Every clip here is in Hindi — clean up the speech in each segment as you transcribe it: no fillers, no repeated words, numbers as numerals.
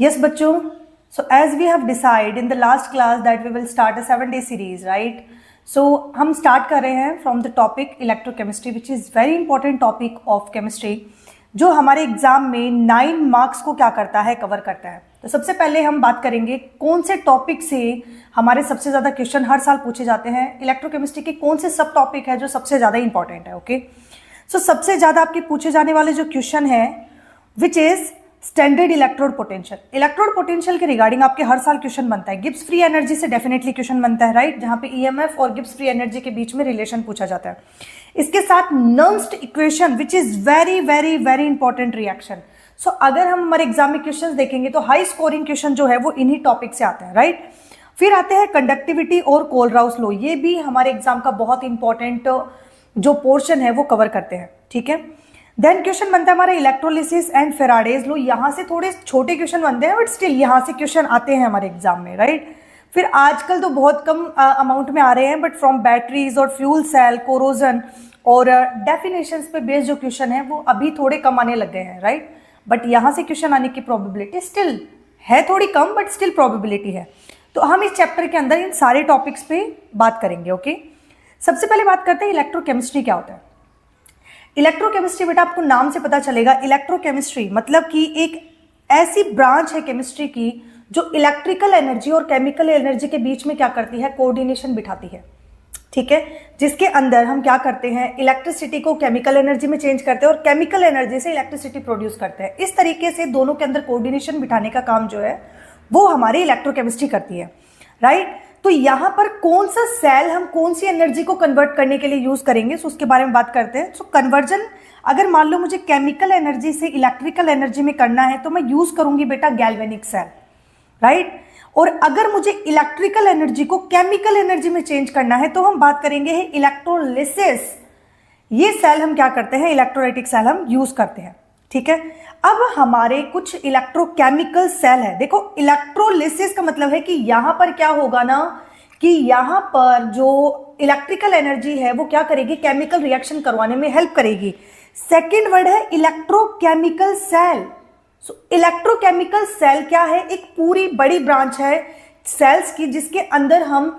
Yes बच्चों, so as we have decided in the last class that we will start a 7-day series, right? So हम start कर रहे हैं from the topic electrochemistry, which is very important topic of chemistry, जो हमारे एग्जाम में 9 मार्क्स को क्या करता है, कवर करता है। तो सबसे पहले हम बात करेंगे कौन से टॉपिक से हमारे सबसे ज़्यादा क्वेश्चन हर साल पूछे जाते हैं, इलेक्ट्रोकेमिस्ट्री के कौन से सब टॉपिक है जो सबसे ज़्यादा इंपॉर्टेंट है। ओके, सो सबसे ज़्यादा आपके पूछे जाने वाले जो क्वेश्चन है which is standard electrode potential. Electrode potential के रिगार्डिंग आपके हर साल क्वेश्चन बनता है। गिब्स फ्री एनर्जी से डेफिनेटली क्वेश्चन बनता है, राइट, जहां पे ईएमएफ और गिब्स फ्री एनर्जी के बीच में रिलेशन पूछा जाता है। इसके साथ Nernst equation which is very very very important reaction. So अगर हम हमारे एग्जाम में क्वेश्चन देखेंगे तो हाई स्कोरिंग क्वेश्चन जो है वो इन्हीं टॉपिक से आते हैं, राइट। फिर आते हैं कंडक्टिविटी और कोलराउस लॉ, ये भी हमारे एग्जाम का बहुत इंपॉर्टेंट जो पोर्शन है वो कवर करते हैं, ठीक है। देन क्वेश्चन बनता है हमारा इलेक्ट्रोलिसिस एंड फेराडेज लॉ। यहाँ से थोड़े छोटे क्वेश्चन बनते हैं बट स्टिल यहाँ से क्वेश्चन आते हैं हमारे एग्जाम में, राइट। फिर आजकल तो बहुत कम अमाउंट में आ रहे हैं बट फ्रॉम बैटरीज और फ्यूल सेल, कोरोजन और डेफिनेशंस पे बेस्ड जो क्वेश्चन है वो अभी थोड़े कम आने लग गए हैं, राइट। बट यहाँ से क्वेश्चन आने की प्रोबेबिलिटी स्टिल है थोड़ी कम बट स्टिल प्रोबेबिलिटी है। तो हम इस चैप्टर के अंदर इन सारे टॉपिक्स पे बात करेंगे। ओके, सबसे पहले बात करते हैं इलेक्ट्रोकेमिस्ट्री क्या होता है। इलेक्ट्रोकेमिस्ट्री बेटा आपको नाम से पता चलेगा, इलेक्ट्रोकेमिस्ट्री मतलब कि एक ऐसी ब्रांच है केमिस्ट्री की जो इलेक्ट्रिकल एनर्जी और केमिकल एनर्जी के बीच में क्या करती है, कोऑर्डिनेशन बिठाती है, ठीक है। जिसके अंदर हम क्या करते हैं, इलेक्ट्रिसिटी को केमिकल एनर्जी में चेंज करते हैं और केमिकल एनर्जी से इलेक्ट्रिसिटी प्रोड्यूस करते हैं। इस तरीके से दोनों के अंदर कोऑर्डिनेशन बिठाने का काम जो है वो हमारी इलेक्ट्रोकेमिस्ट्री करती है, राइट। तो यहाँ पर कौन सा सेल हम कौन सी एनर्जी को कन्वर्ट करने के लिए यूज करेंगे, सो उसके बारे में बात करते हैं। सो कन्वर्जन अगर मान लो मुझे केमिकल एनर्जी से इलेक्ट्रिकल एनर्जी में करना है तो मैं यूज करूंगी बेटा गैल्वेनिक सेल, राइट। और अगर मुझे इलेक्ट्रिकल एनर्जी को केमिकल एनर्जी में चेंज करना है तो हम बात करेंगे इलेक्ट्रोलिसिस। ये सेल हम क्या करते हैं, इलेक्ट्रोलाइटिक सेल हम यूज करते हैं, ठीक है। अब हमारे कुछ इलेक्ट्रोकेमिकल सेल है। देखो इलेक्ट्रोलिसिस का मतलब है कि यहां पर क्या होगा ना, कि यहां पर जो इलेक्ट्रिकल एनर्जी है वो क्या करेगी, केमिकल रिएक्शन करवाने में हेल्प करेगी। सेकंड वर्ड है इलेक्ट्रोकेमिकल सेल। सो इलेक्ट्रोकेमिकल सेल क्या है, एक पूरी बड़ी ब्रांच है सेल्स की जिसके अंदर हम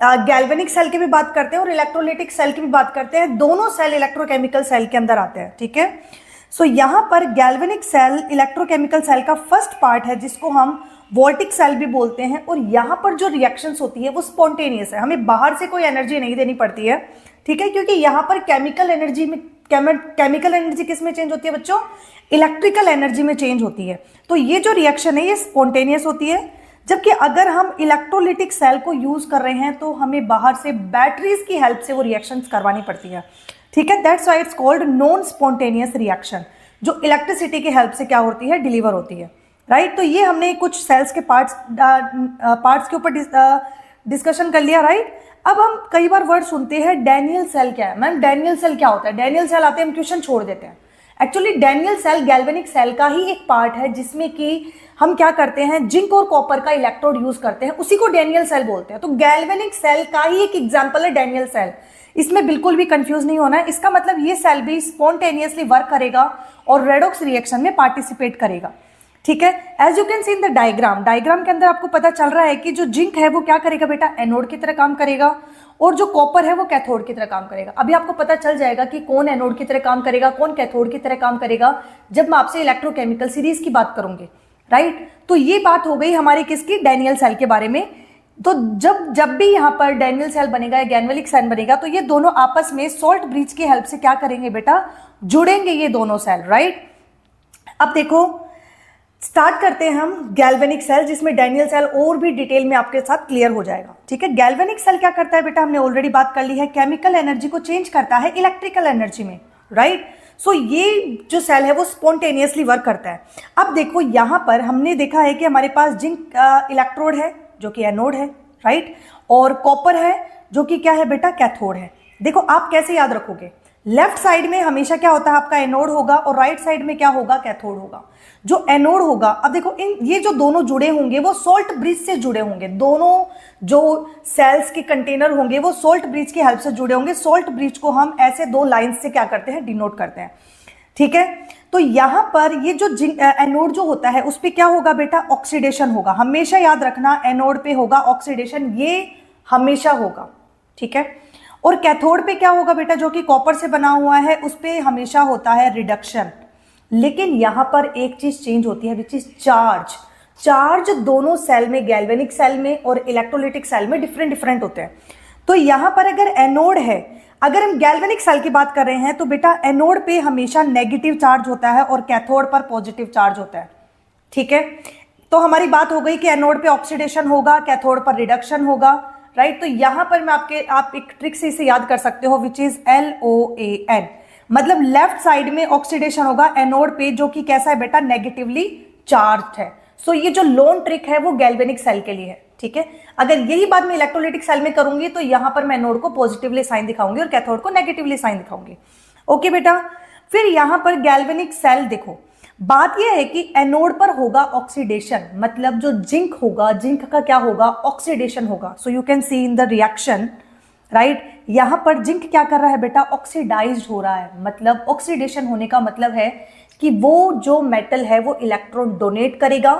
गैल्वेनिक सेल की भी बात करते हैं और इलेक्ट्रोलाइटिक सेल की भी बात करते हैं। दोनों सेल इलेक्ट्रोकेमिकल सेल के अंदर आते हैं, ठीक है। सो यहां पर गैल्वेनिक सेल इलेक्ट्रोकेमिकल सेल का फर्स्ट पार्ट है जिसको हम वोल्टिक सेल भी बोलते हैं। और यहां पर जो रिएक्शंस होती है वो स्पॉन्टेनियस है, हमें बाहर से कोई एनर्जी नहीं देनी पड़ती है, ठीक है, क्योंकि यहां पर केमिकल एनर्जी में केमिकल एनर्जी किस में चेंज होती है बच्चों, इलेक्ट्रिकल एनर्जी में चेंज होती है। तो ये जो रिएक्शन है ये स्पॉन्टेनियस होती है। जबकि अगर हम इलेक्ट्रोलिटिक सेल को यूज कर रहे हैं तो हमें बाहर से बैटरीज की हेल्प से वो रिएक्शंस करवानी पड़ती है, ठीक है। That's why it's called non spontaneous reaction, जो इलेक्ट्रिसिटी की हेल्प से क्या होती है, डिलीवर होती है, राइट। तो ये हमने कुछ सेल्स के पार्ट्स के ऊपर डिस्कशन कर लिया, राइट। अब हम कई बार वर्ड सुनते हैं डैनियल सेल क्या है। मैम डैनियल सेल क्या होता है, डैनियल सेल आते हैं हम क्वेश्चन छोड़ देते हैं। Actually Daniell cell galvanic cell का ही एक पार्ट है जिसमें कि हम क्या करते हैं, जिंक और कॉपर का इलेक्ट्रोड यूज करते हैं, उसी को डैनियल सेल बोलते हैं। तो गैल्वेनिक सेल का ही एक एग्जांपल है डैनियल सेल। इसमें बिल्कुल भी कंफ्यूज नहीं होना है। इसका मतलब ये सेल भी स्पॉन्टेनियसली वर्क करेगा और रेडॉक्स रिएक्शन में पार्टिसिपेट करेगा, ठीक है। As you can see in the diagram के अंदर आपको पता चल रहा है कि जो जिंक है वो क्या करेगा बेटा, एनोड की तरह काम करेगा और जो कॉपर है वो कैथोड की तरह काम करेगा। अभी आपको पता चल जाएगा कि कौन एनोड की तरह काम करेगा, कौन कैथोड की तरह काम करेगा जब मैं आपसे इलेक्ट्रोकेमिकल सीरीज की बात करूंगी, राइट। तो ये बात हो गई हमारी किसकी, डैनियल सेल के बारे में। तो जब भी यहाँ पर डैनियल सेल बनेगा या गैल्वेनिक सेल बनेगा तो ये दोनों आपस में सोल्ट ब्रिज की हेल्प से क्या करेंगे बेटा, जुड़ेंगे ये दोनों सेल, राइट। अब देखो स्टार्ट करते हैं हम गैल्वेनिक सेल, जिसमें डैनियल सेल और भी डिटेल में आपके साथ क्लियर हो जाएगा, ठीक है। गैल्वेनिक सेल क्या करता है बेटा, हमने ऑलरेडी बात कर ली है, केमिकल एनर्जी को चेंज करता है इलेक्ट्रिकल एनर्जी में, राइट। सो ये जो सेल है वो स्पॉन्टेनियसली वर्क करता है। अब देखो यहां पर हमने देखा है कि हमारे पास जिंक इलेक्ट्रोड है जो कि एनोड है, राइट, और कॉपर है जो कि क्या है बेटा, कैथोड है। देखो आप कैसे याद रखोगे, लेफ्ट साइड में हमेशा क्या होता है आपका एनोड होगा और राइट साइड में क्या होगा, कैथोड होगा। जो एनोड होगा, अब देखो ये जो दोनों जुड़े होंगे वो सोल्ट ब्रिज से जुड़े होंगे, दोनों जो सेल्स के कंटेनर होंगे वो सोल्ट ब्रिज की हेल्प से जुड़े होंगे। सोल्ट ब्रिज को हम ऐसे दो लाइंस से क्या करते हैं, डिनोट करते हैं। ठीक है। तो यहां पर ये जो एनोड जो होता है उस पे क्या होगा बेटा, ऑक्सीडेशन होगा। हमेशा याद रखना एनोड पे होगा ऑक्सीडेशन, ये हमेशा होगा, ठीक है। और कैथोड पे क्या होगा बेटा, जो कि कॉपर से बना हुआ है उस पे हमेशा होता है रिडक्शन। लेकिन यहां पर एक चीज चेंज होती है विच इज चार्ज। चार्ज दोनों सेल में, गैल्वेनिक सेल में और इलेक्ट्रोलिटिक सेल में डिफरेंट होते हैं। तो यहां पर अगर एनोड है, अगर हम गैल्वेनिक सेल की बात कर रहे हैं तो बेटा एनोड पे हमेशा नेगेटिव चार्ज होता है और कैथोड पर पॉजिटिव चार्ज होता है, ठीक है। तो हमारी बात हो गई कि एनोड पे ऑक्सीडेशन होगा, कैथोड पर रिडक्शन होगा, राइट। तो यहां पर मैं आप एक ट्रिक से इसे याद कर सकते हो विच इज LOAN, मतलब लेफ्ट साइड में ऑक्सीडेशन होगा एनोड पे, जो कि कैसा है बेटा, नेगेटिवली चार्ज है। सो ये जो लोन ट्रिक है वो गैल्वेनिक सेल के लिए है, ठीक है। अगर यही बात मैं इलेक्ट्रोलाइटिक सेल में करूंगी तो यहां पर मैं एनोड को पॉजिटिवली साइन दिखाऊंगी और कैथोड को नेगेटिवली साइन दिखाऊंगी, ओके बेटा। फिर यहां पर गैल्वेनिक सेल देखो, बात यह है कि एनोड पर होगा ऑक्सीडेशन, मतलब जो जिंक होगा, जिंक का क्या होगा, ऑक्सीडेशन होगा। So you can see in the reaction, right. यहां पर जिंक क्या कर रहा है बेटा, ऑक्सीडाइज्ड हो रहा है। मतलब ऑक्सीडेशन होने का मतलब है कि वो जो मेटल है वो इलेक्ट्रॉन डोनेट करेगा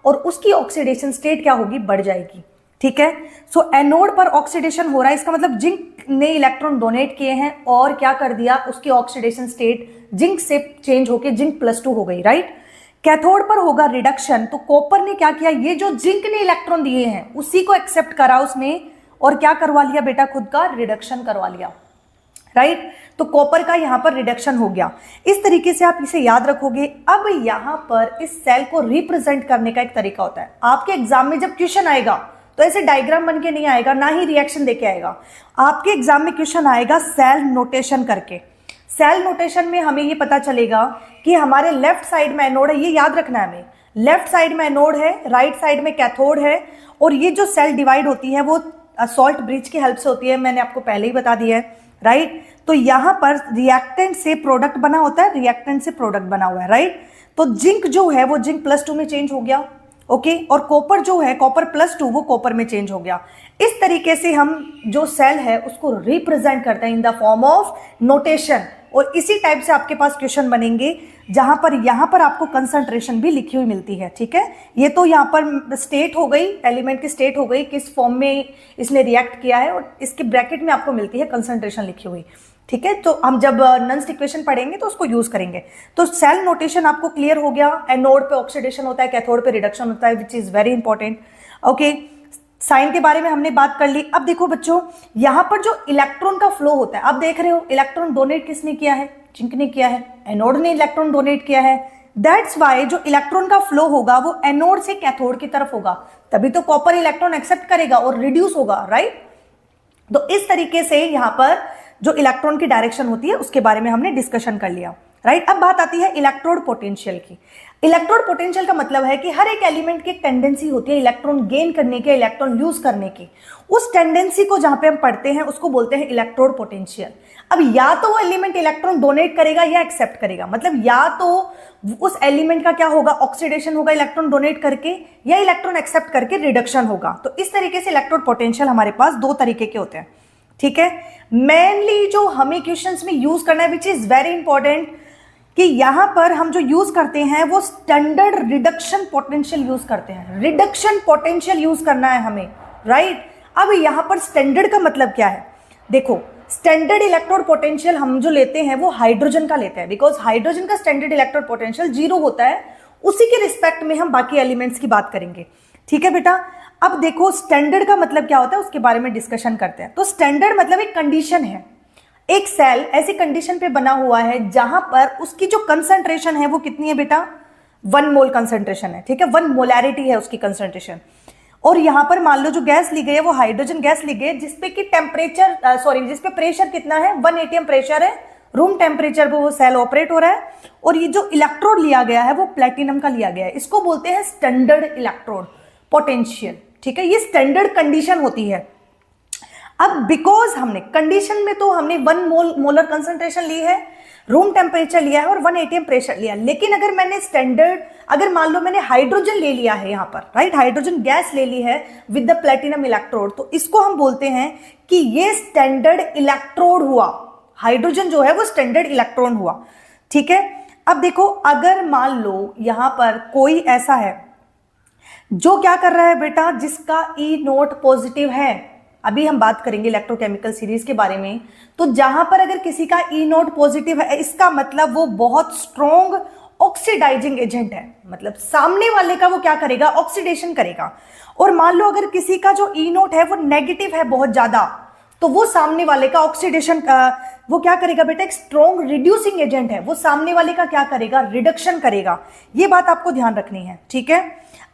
और उसकी ऑक्सीडेशन स्टेट क्या होगी, बढ़ जाएगी, ठीक है। सो एनोड पर ऑक्सीडेशन हो रहा है, इसका मतलब जिंक ने इलेक्ट्रॉन डोनेट किए हैं और क्या कर दिया, उसकी ऑक्सीडेशन स्टेट जिंक से चेंज होकर जिंक +2 हो गई, राइट। कैथोड पर होगा रिडक्शन, तो कॉपर ने क्या किया, ये जो जिंक ने इलेक्ट्रॉन दिए हैं उसी को एक्सेप्ट करा उसने और क्या करवा लिया बेटा, खुद का रिडक्शन करवा लिया, राइट। तो कॉपर का यहां पर रिडक्शन हो गया। इस तरीके से आप इसे याद रखोगे। अब यहां पर इस सेल को रिप्रेजेंट करने का एक तरीका होता है। आपके एग्जाम में जब क्वेश्चन आएगा तो ऐसे डायग्राम बन के नहीं आएगा, ना ही रिएक्शन देके आएगा। आपके एग्जाम में क्वेश्चन आएगा सेल नोटेशन करके। सेल नोटेशन में हमें ये पता चलेगा कि हमारे लेफ्ट साइड में एनोड है, ये याद रखना है हमें, लेफ्ट साइड में एनोड है, राइट साइड में कैथोड है, और ये जो सेल डिवाइड होती है वो सॉल्ट ब्रिज की हेल्प से होती है, मैंने आपको पहले ही बता दिया है, राइट। तो यहां पर रिएक्टेंट से प्रोडक्ट बना होता है, रिएक्टेंट से प्रोडक्ट बना हुआ है, राइट। तो जिंक जो है वो जिंक +2 में चेंज हो गया, ओके। और कॉपर जो है कॉपर +2 वो कॉपर में चेंज हो गया। इस तरीके से हम जो सेल है उसको रिप्रेजेंट करते हैं in the form of notation. और इसी टाइप से आपके पास क्वेश्चन बनेंगे जहां पर यहां पर आपको कंसंट्रेशन भी लिखी हुई मिलती है, ठीक है। ये तो यहां पर स्टेट हो गई, एलिमेंट की स्टेट हो गई, किस फॉर्म में इसने रिएक्ट किया है, और इसके ब्रैकेट में आपको मिलती है कंसंट्रेशन लिखी हुई, ठीक है। तो हम जब नन्स इक्वेशन पढ़ेंगे तो उसको यूज करेंगे। तो सेल नोटेशन आपको क्लियर हो गया। एनोड पे ऑक्सीडेशन होता है, कैथोड पे रिडक्शन होता है, which is very important, okay. Sign के बारे में हमने बात कर ली। अब देखो बच्चों, यहां पर जो इलेक्ट्रॉन का फ्लो होता है, आप देख रहे हो इलेक्ट्रॉन डोनेट किसने किया है, जिंक ने किया है, एनोड ने इलेक्ट्रॉन डोनेट किया है। दैट्स वाई जो इलेक्ट्रॉन का फ्लो होगा वो एनोड से कैथोड की तरफ होगा, तभी तो कॉपर इलेक्ट्रॉन एक्सेप्ट करेगा और रिड्यूस होगा, राइट। तो इस तरीके से यहां पर जो इलेक्ट्रॉन की डायरेक्शन होती है उसके बारे में हमने डिस्कशन कर लिया, राइट। अब बात आती है इलेक्ट्रोड पोटेंशियल की। इलेक्ट्रोड पोटेंशियल का मतलब है कि हर एक एलिमेंट की एक टेंडेंसी होती है इलेक्ट्रॉन गेन करने की, इलेक्ट्रॉन लूज करने की। उस टेंडेंसी को जहां पे हम पढ़ते हैं उसको बोलते हैं इलेक्ट्रोड पोटेंशियल। अब या तो वो एलिमेंट इलेक्ट्रॉन डोनेट करेगा या एक्सेप्ट करेगा, मतलब या तो उस एलिमेंट का क्या होगा, ऑक्सीडेशन होगा इलेक्ट्रॉन डोनेट करके, या इलेक्ट्रॉन एक्सेप्ट करके रिडक्शन होगा। तो इस तरीके से इलेक्ट्रोड पोटेंशियल हमारे पास दो तरीके के होते हैं, ठीक है। मेनली जो हमें क्वेश्चंस में यूज करना है विच इज वेरी इंपॉर्टेंट, कि यहां पर हम जो यूज करते हैं वो स्टैंडर्ड रिडक्शन पोटेंशियल यूज करते हैं। रिडक्शन पोटेंशियल यूज करना है हमें, राइट। अब यहां पर स्टैंडर्ड का मतलब क्या है, देखो स्टैंडर्ड इलेक्ट्रोड पोटेंशियल हम जो लेते हैं वो हाइड्रोजन का लेते हैं, बिकॉज हाइड्रोजन का स्टैंडर्ड इलेक्ट्रोड पोटेंशियल 0 होता है। उसी के रिस्पेक्ट में हम बाकी एलिमेंट्स की बात करेंगे, ठीक है बेटा। अब देखो स्टैंडर्ड का मतलब क्या होता है उसके बारे में डिस्कशन करते हैं। तो स्टैंडर्ड मतलब एक कंडीशन है, एक सेल ऐसी कंडीशन पे बना हुआ है जहां पर उसकी जो कंसंट्रेशन है वो कितनी है बेटा, 1 मोल कंसंट्रेशन है, ठीक है, 1 मोलैरिटी है उसकी कंसंट्रेशन। और यहां पर मान लो जो गैस ली गई है वो हाइड्रोजन गैस ली गई है, जिसपे कि टेम्परेचर जिसपे प्रेशर कितना है, 1 atm प्रेशर है, रूम टेम्परेचर पे वो सेल ऑपरेट हो रहा है। और ये जो इलेक्ट्रोड लिया गया है वो प्लेटिनम का लिया गया है, इसको बोलते हैं स्टैंडर्ड इलेक्ट्रोड पोटेंशियल, ठीक है। ये स्टैंडर्ड कंडीशन होती है। अब बिकॉज हमने कंडीशन में तो हमने 1 मोलर कंसंट्रेशन ली है, रूम टेम्परेचर लिया है और 1 atm प्रेशर लिया, लेकिन अगर मैंने स्टैंडर्ड, अगर मान लो मैंने हाइड्रोजन ले लिया है यहां पर, राइट, हाइड्रोजन गैस ले ली है विद द प्लेटिनम इलेक्ट्रोड, तो इसको हम बोलते हैं कि ये स्टैंडर्ड इलेक्ट्रोड हुआ। हाइड्रोजन जो है वो स्टैंडर्ड इलेक्ट्रॉन हुआ, ठीक है। अब देखो, अगर मान लो यहां पर कोई ऐसा है जो क्या कर रहा है बेटा, जिसका ई नोट पॉजिटिव है, अभी हम बात करेंगे इलेक्ट्रोकेमिकल सीरीज के बारे में, तो जहां पर अगर किसी का ई नोट पॉजिटिव है, इसका मतलब वो बहुत स्ट्रॉन्ग ऑक्सीडाइजिंग एजेंट है, मतलब सामने वाले का वो क्या करेगा, ऑक्सीडेशन करेगा। और मान लो अगर किसी का जो ई नोट है वो नेगेटिव है बहुत ज्यादा, तो वो सामने वाले का ऑक्सीडेशन वो क्या करेगा बेटा, एक स्ट्रॉन्ग रिड्यूसिंग एजेंट है, वो सामने वाले का क्या करेगा, रिडक्शन करेगा। ये बात आपको ध्यान रखनी है, ठीक है।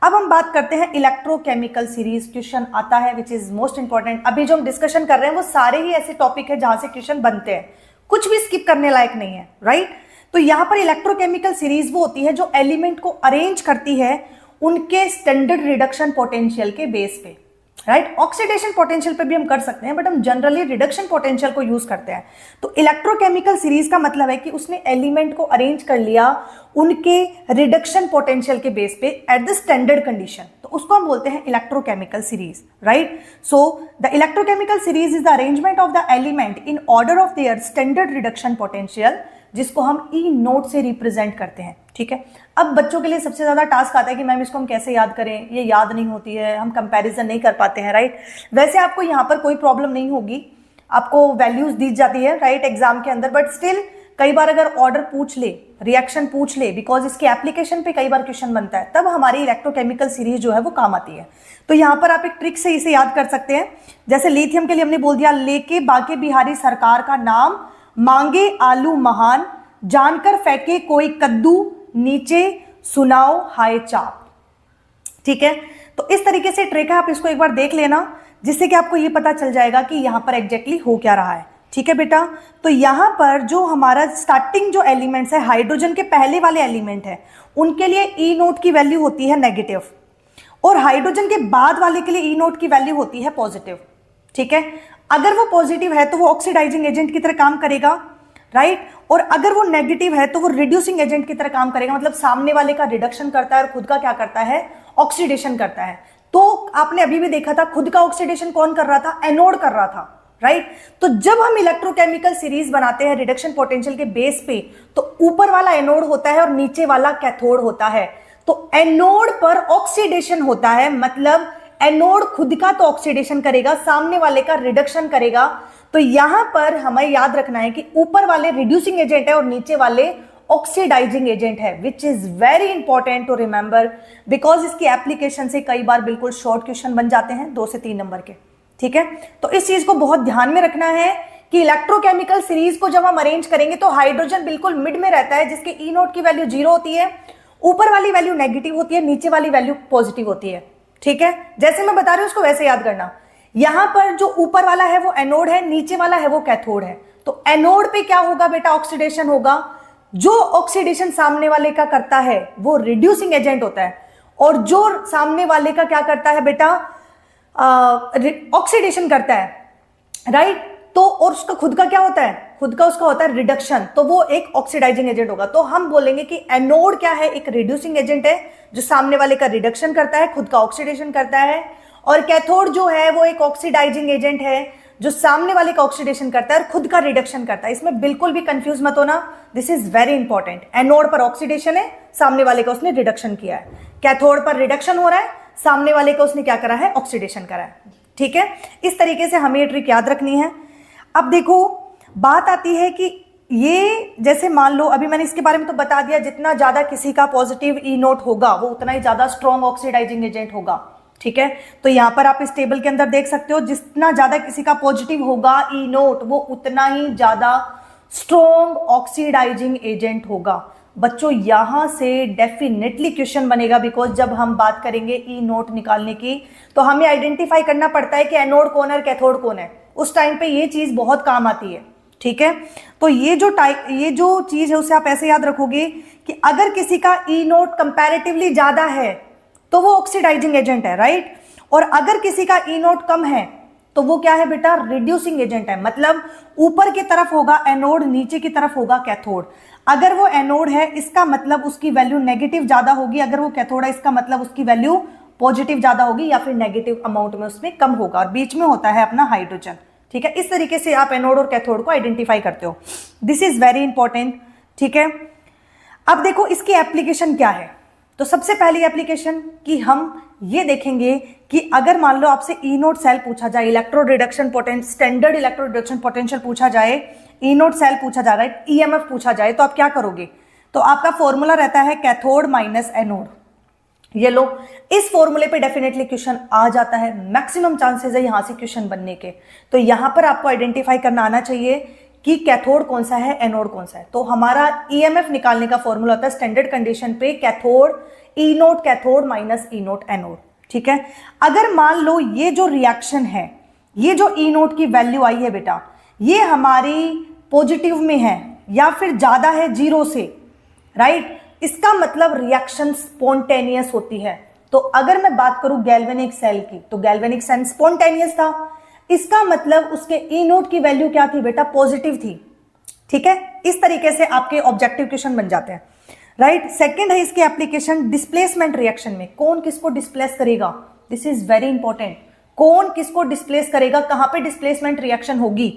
अब हम बात करते हैं इलेक्ट्रोकेमिकल सीरीज, क्वेश्चन आता है विच इज मोस्ट इंपॉर्टेंट। अभी जो हम डिस्कशन कर रहे हैं वो सारे ही ऐसे टॉपिक है जहां से क्वेश्चन बनते हैं, कुछ भी स्किप करने लायक नहीं है, राइट। तो यहां पर इलेक्ट्रोकेमिकल सीरीज वो होती है जो एलिमेंट को अरेंज करती है उनके स्टैंडर्ड रिडक्शन पोटेंशियल के बेस पे, राइट। ऑक्सीडेशन पोटेंशियल पे भी हम कर सकते हैं, बट हम जनरली रिडक्शन पोटेंशियल को यूज करते हैं। तो इलेक्ट्रोकेमिकल सीरीज का मतलब है कि उसने एलिमेंट को अरेंज कर लिया उनके रिडक्शन पोटेंशियल के बेस पे एट द स्टैंडर्ड कंडीशन, तो उसको हम बोलते हैं electrochemical series, right. So the electrochemical series is the arrangement of the element in order of their standard reduction potential, जिसको हम ई नोट से रिप्रेजेंट करते हैं, ठीक है। अब बच्चों के लिए सबसे ज्यादा टास्क आता है कि मैम इसको हम कैसे याद करें, ये याद नहीं होती है, हम कंपैरिजन नहीं कर पाते हैं, राइट। वैसे आपको यहाँ पर कोई प्रॉब्लम नहीं होगी, आपको वैल्यूज दी जाती है, राइट, एग्जाम के अंदर, बट स्टिल कई बार अगर ऑर्डर पूछ ले, रिएक्शन पूछ ले, बिकॉज इसके एप्लीकेशन पे कई बार क्वेश्चन बनता है, तब हमारी इलेक्ट्रोकेमिकल सीरीज जो है वो काम आती है। तो यहाँ पर आप एक ट्रिक से इसे याद कर सकते हैं। जैसे लिथियम के लिए हमने बोल दिया, लेके बाके बिहारी सरकार का नाम, मांगे आलू महान, जानकर फेंके कोई कद्दू, नीचे सुनाओ हाय चाप, ठीक है। तो इस तरीके से ट्रिक है, आप इसको एक बार देख लेना, जिससे कि आपको ये पता चल जाएगा कि यहां पर एग्जैक्टली हो क्या रहा है, ठीक है बेटा। तो यहां पर जो हमारा स्टार्टिंग जो एलिमेंट्स है, हाइड्रोजन के पहले वाले एलिमेंट है, उनके लिए ई नोट की वैल्यू होती है नेगेटिव, और हाइड्रोजन के बाद वाले के लिए ई नोट की वैल्यू होती है पॉजिटिव, ठीक है। अगर वो पॉजिटिव है तो वो ऑक्सीडाइजिंग एजेंट की तरह काम करेगा, राइट, और अगर वो नेगेटिव है तो वो रिड्यूसिंग एजेंट की तरह काम करेगा, मतलब सामने वाले का रिडक्शन करता है और खुद का क्या करता है, ऑक्सीडेशन करता है। तो आपने अभी भी देखा था, खुद का ऑक्सीडेशन कौन कर रहा था, एनोड कर रहा था, राइट। तो जब हम इलेक्ट्रोकेमिकल सीरीज बनाते हैं रिडक्शन पोटेंशियल के बेस पे, तो ऊपर वाला एनोड होता है और नीचे वाला कैथोड होता है। तो एनोड पर ऑक्सीडेशन होता है, मतलब एनोड खुद का तो ऑक्सीडेशन करेगा, सामने वाले का रिडक्शन करेगा। तो यहां पर हमें याद रखना है कि ऊपर वाले रिड्यूसिंग एजेंट है और नीचे वाले ऑक्सीडाइजिंग एजेंट है, which is very important to remember, because इसकी एप्लीकेशन से कई बार बिल्कुल शॉर्ट क्वेश्चन बन जाते हैं 2 से 3 नंबर के, ठीक है। तो इस चीज को बहुत ध्यान में रखना है कि इलेक्ट्रोकेमिकल सीरीज को जब हम अरेंज करेंगे तो हाइड्रोजन बिल्कुल मिड में रहता है, जिसके ई नोट की वैल्यू 0 होती है, ऊपर वाली वैल्यू नेगेटिव होती है, नीचे वाली वैल्यू पॉजिटिव होती है, ठीक है। जैसे मैं बता रही हूं उसको वैसे याद करना। यहां पर जो ऊपर वाला है वो एनोड है, नीचे वाला है वो कैथोड है। तो एनोड पे क्या होगा बेटा, ऑक्सीडेशन होगा। जो ऑक्सीडेशन सामने वाले का करता है वो रिड्यूसिंग एजेंट होता है, और जो सामने वाले का क्या करता है बेटा, ऑक्सीडेशन करता है, राइट। तो और उसका खुद का क्या होता है, खुद का उसका होता है रिडक्शन, तो वो एक ऑक्सीडाइजिंग एजेंट होगा। तो हम बोलेंगे कि एनोड क्या है, एक रिड्यूसिंग एजेंट है जो सामने वाले का रिडक्शन करता है, खुद का ऑक्सीडेशन करता है, और कैथोड जो है वो एक ऑक्सीडाइजिंग एजेंट है जो सामने वाले का ऑक्सीडेशन करता है और खुद का रिडक्शन करता है। इसमें बिल्कुल भी कंफ्यूज मत होना, this is very important. Anode पर ऑक्सीडेशन है, सामने वाले का उसने रिडक्शन किया है, कैथोड पर रिडक्शन हो रहा है, सामने वाले का उसने क्या करा है, ऑक्सीडेशन करा है, ठीक है। इस तरीके से हमें ये ट्रिक याद रखनी है। अब देखो बात आती है कि ये जैसे मान लो, अभी मैंने इसके बारे में तो बता दिया, जितना ज्यादा किसी का पॉजिटिव ई नोट होगा वो उतना ही ज्यादा स्ट्रॉन्ग ऑक्सीडाइजिंग एजेंट होगा, ठीक है। तो यहां पर आप इस टेबल के अंदर देख सकते हो, जितना ज्यादा किसी का पॉजिटिव होगा ई नोट, वो उतना ही ज्यादा स्ट्रॉन्ग ऑक्सीडाइजिंग एजेंट होगा। बच्चों यहां से डेफिनेटली क्वेश्चन बनेगा, बिकॉज जब हम बात करेंगे ई नोट निकालने की तो हमें आइडेंटिफाई करना पड़ता है कि एनोड कौन है और कैथोड कौन है। उस टाइम पे ये चीज बहुत काम आती है, ठीक है। तो ये जो चीज है उसे आप ऐसे याद रखोगे कि अगर किसी का ई नोट कंपैरेटिवली ज्यादा है तो वो ऑक्सीडाइजिंग एजेंट है, राइट। और अगर किसी का ई नोट कम है तो वो क्या है बेटा, रिड्यूसिंग एजेंट है, मतलब ऊपर की तरफ होगा एनोड, नीचे की तरफ होगा कैथोड। अगर वो एनोड है इसका मतलब उसकी वैल्यू नेगेटिव ज्यादा होगी, अगर वो कैथोड है इसका मतलब उसकी वैल्यू पॉजिटिव ज्यादा होगी, या फिर नेगेटिव अमाउंट में उसमें कम होगा, और बीच में होता है अपना हाइड्रोजन, ठीक है। इस तरीके से आप एनोड और कैथोड को आइडेंटिफाई करते हो, दिस इज वेरी इंपॉर्टेंट, ठीक है। अब देखो इसकी एप्लीकेशन क्या है। तो सबसे पहली एप्लीकेशन कि हम ये देखेंगे कि अगर मान लो आपसे ई नोट सेल पूछा जाए, electro reduction potential, standard electro reduction potential पूछा जाए, ई नोट सेल पूछा जा रहा है, ईएमएफ पूछा जाए, तो आप क्या करोगे? तो आपका फॉर्मूला रहता है कैथोड माइनस एनोड। ये लो, इस फॉर्मूले पे डेफिनेटली क्वेश्चन आ जाता है, मैक्सिमम चांसेस है यहां से क्वेश्चन बनने के। तो यहां पर आपको आइडेंटिफाई करना आना चाहिए कि कैथोड कौन सा है, एनोड कौन सा है। तो हमारा ईएमएफ निकालने का फॉर्मूला होता है स्टैंडर्ड कंडीशन पे कैथोड, ई nought cathode minus E nought anode. ठीक है, अगर मान लो ये जो रिएक्शन है, ये जो ई नोट की वैल्यू आई है बेटा, ये हमारी पॉजिटिव में है या फिर ज्यादा है 0 से, राइट, इसका मतलब रिएक्शन स्पॉन्टेनियस होती है। तो अगर मैं बात करूं गैल्वेनिक सेल की, तो गैल्वेनिक सेल स्पॉन्टेनियस था, इसका मतलब उसके ई नोट की वैल्यू क्या थी बेटा? पॉजिटिव थी। ठीक है, इस तरीके से आपके ऑब्जेक्टिव क्वेश्चन बन जाते हैं, राइट। सेकंड है इसकी एप्लीकेशन डिस्प्लेसमेंट रिएक्शन में, कौन किसको डिस्प्लेस करेगा, दिस इज वेरी इंपॉर्टेंट। कौन किसको डिस्प्लेस करेगा, कहां पे डिस्प्लेसमेंट रिएक्शन होगी,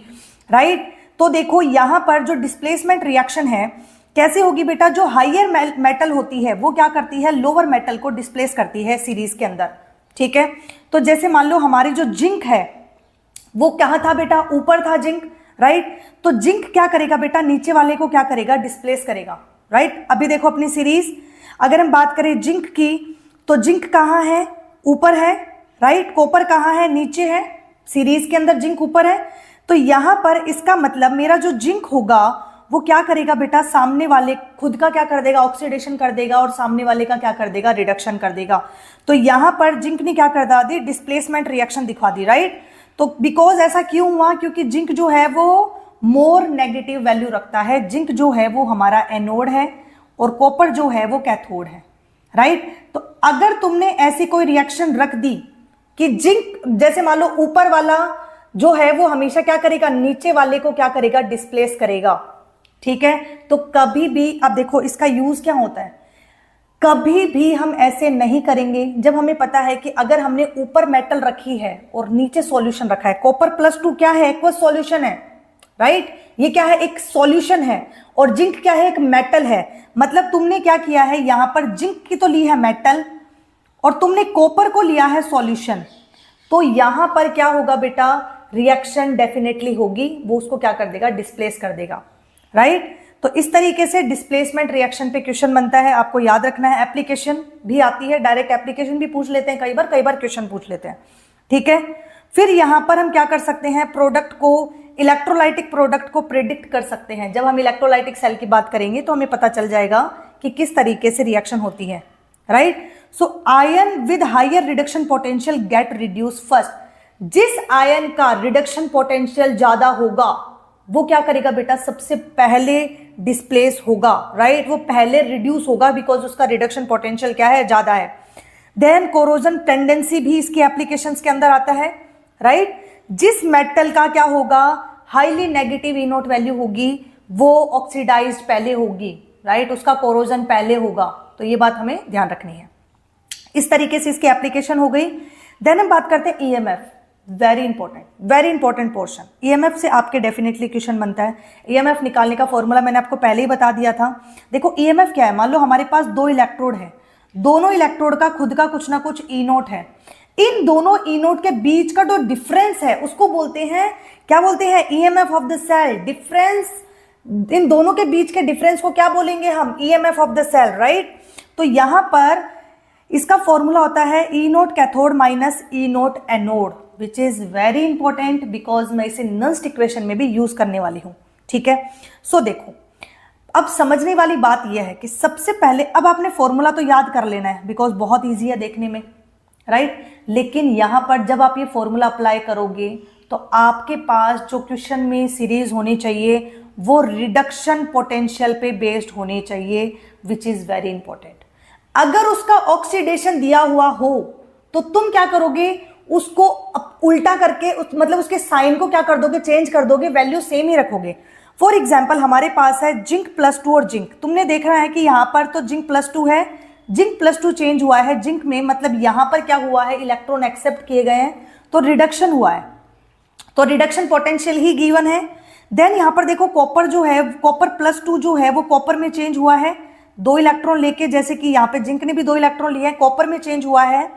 राइट। तो देखो यहां पर जो डिस्प्लेसमेंट रिएक्शन है कैसे होगी बेटा? जो हायर मेटल होती है वो क्या करती है? लोअर मेटल को डिस्प्लेस करती है सीरीज के अंदर। ठीक है, तो जैसे मान लो हमारी जो जिंक है वो कहां था बेटा? ऊपर था जिंक, राइट। तो जिंक क्या करेगा बेटा? नीचे वाले को क्या करेगा? डिस्प्लेस करेगा, राइट। अभी देखो अपनी सीरीज, अगर हम बात करें जिंक की, तो जिंक कहां है? ऊपर है, राइट। कॉपर कहां है? नीचे है। सीरीज के अंदर जिंक ऊपर है। तो यहां पर इसका मतलब मेरा जो जिंक होगा वो क्या करेगा बेटा? सामने वाले खुद का क्या कर देगा? ऑक्सीडेशन कर देगा, और सामने वाले का क्या कर देगा? रिडक्शन कर देगा। तो यहां पर जिंक ने क्या कर दी? डिस्प्लेसमेंट रिएक्शन दिखा दी, राइट। तो बिकॉज ऐसा क्यों हुआ? क्योंकि जिंक जो है वो मोर नेगेटिव वैल्यू रखता है। जिंक जो है वो हमारा एनोड है और कॉपर जो है वो कैथोड है, राइट। तो अगर तुमने ऐसी कोई रिएक्शन रख दी कि जिंक, जैसे मान लो ऊपर वाला जो है वो हमेशा क्या करेगा? नीचे वाले को क्या करेगा? डिस्प्लेस करेगा। ठीक है, तो कभी भी, अब देखो इसका यूज क्या होता है, कभी भी हम ऐसे नहीं करेंगे जब हमें पता है कि अगर हमने ऊपर मेटल रखी है और नीचे सॉल्यूशन रखा है, कॉपर +2 क्या है? एक्वस सॉल्यूशन है, राइट। ये क्या है? एक सॉल्यूशन है। और जिंक क्या है? एक मेटल है। मतलब तुमने क्या किया है, यहां पर जिंक की तो ली है मेटल और तुमने कॉपर को लिया है सॉल्यूशन। तो यहां पर क्या होगा बेटा? रिएक्शन डेफिनेटली होगी, वो उसको क्या कर देगा? डिस्प्लेस कर देगा, राइट। तो इस तरीके से डिस्प्लेसमेंट रिएक्शन पे क्वेश्चन बनता है, आपको याद रखना है। एप्लीकेशन भी आती है, डायरेक्ट एप्लीकेशन भी पूछ लेते हैं कई बार क्वेश्चन पूछ लेते हैं। ठीक है, फिर यहां पर हम क्या कर सकते हैं? प्रोडक्ट को, इलेक्ट्रोलाइटिक प्रोडक्ट को प्रेडिक्ट कर सकते हैं। जब हम इलेक्ट्रोलाइटिक सेल की बात करेंगे तो हमें पता चल जाएगा कि किस तरीके से रिएक्शन होती है, right. So ion with higher reduction potential get reduce first. जिस आयन का रिडक्शन पोटेंशियल ज्यादा होगा वो क्या करेगा बेटा? सबसे पहले डिस्प्लेस होगा, राइट। वो पहले रिड्यूस होगा बिकॉज उसका रिडक्शन पोटेंशियल क्या है? ज्यादा है। देन कोरोजन टेंडेंसी भी इसकी एप्लीकेशंस के अंदर आता है, राइट। जिस मेटल का क्या होगा? Highly negative E note value होगी, वो ऑक्सीडाइज्ड पहले होगी, राइट। उसका कोरोजन पहले होगा। तो ये बात हमें ध्यान रखनी है। इस तरीके से इसकी एप्लीकेशन हो गई। देन हम बात करते हैं EMF, very important portion. EMF से आपके डेफिनेटली क्वेश्चन बनता है। ईएमएफ निकालने का फॉर्मूला मैंने आपको पहले ही बता दिया था। देखो ईएमएफ क्या है? मान लो हमारे पास 2 इलेक्ट्रोड है, दोनों इलेक्ट्रोड का खुद का कुछ ना कुछ ई नोट है। इन दोनों ई नोट के बीच का जो डिफरेंस है उसको बोलते हैं, क्या बोलते हैं? EMF of the cell. Difference, इन दोनों के बीच के डिफरेंस को क्या बोलेंगे हम? EMF of the cell, right. तो यहां पर इसका फॉर्मूला होता है E nought cathode minus E nought anode, which is very important because मैं इसे नर्स्ट इक्वेशन में भी यूज करने वाली हूं। ठीक है, सो देखो अब समझने वाली बात यह है कि सबसे पहले, अब आपने फॉर्मूला तो याद कर लेना है बिकॉज बहुत ईजी है देखने में, राइट। लेकिन यहां पर जब आप ये फॉर्मूला अप्लाई करोगे तो आपके पास जो क्वेश्चन में सीरीज होनी चाहिए वो रिडक्शन पोटेंशियल पे बेस्ड होनी चाहिए, विच इज वेरी इंपॉर्टेंट। अगर उसका ऑक्सीडेशन दिया हुआ हो तो तुम क्या करोगे? उसको उल्टा करके मतलब उसके साइन को क्या कर दोगे? चेंज कर दोगे, वैल्यू सेम ही रखोगे। फॉर एग्जाम्पल हमारे पास है जिंक +2 और जिंक। तुमने देख रहा है कि यहां पर तो जिंक +2 है, जिंक +2 चेंज हुआ है जिंक में, मतलब यहां पर क्या हुआ है? इलेक्ट्रॉन एक्सेप्ट किए गए हैं तो रिडक्शन हुआ है, तो रिडक्शन पोटेंशियल ही गिवन है। देन यहां पर देखो कॉपर जो है, कॉपर +2 जो है वो कॉपर में चेंज हुआ है, 2 इलेक्ट्रॉन लेके, जैसे कि यहाँ पे जिंक ने भी 2 इलेक्ट्रॉन लिए हैं, कॉपर में चेंज हुआ है।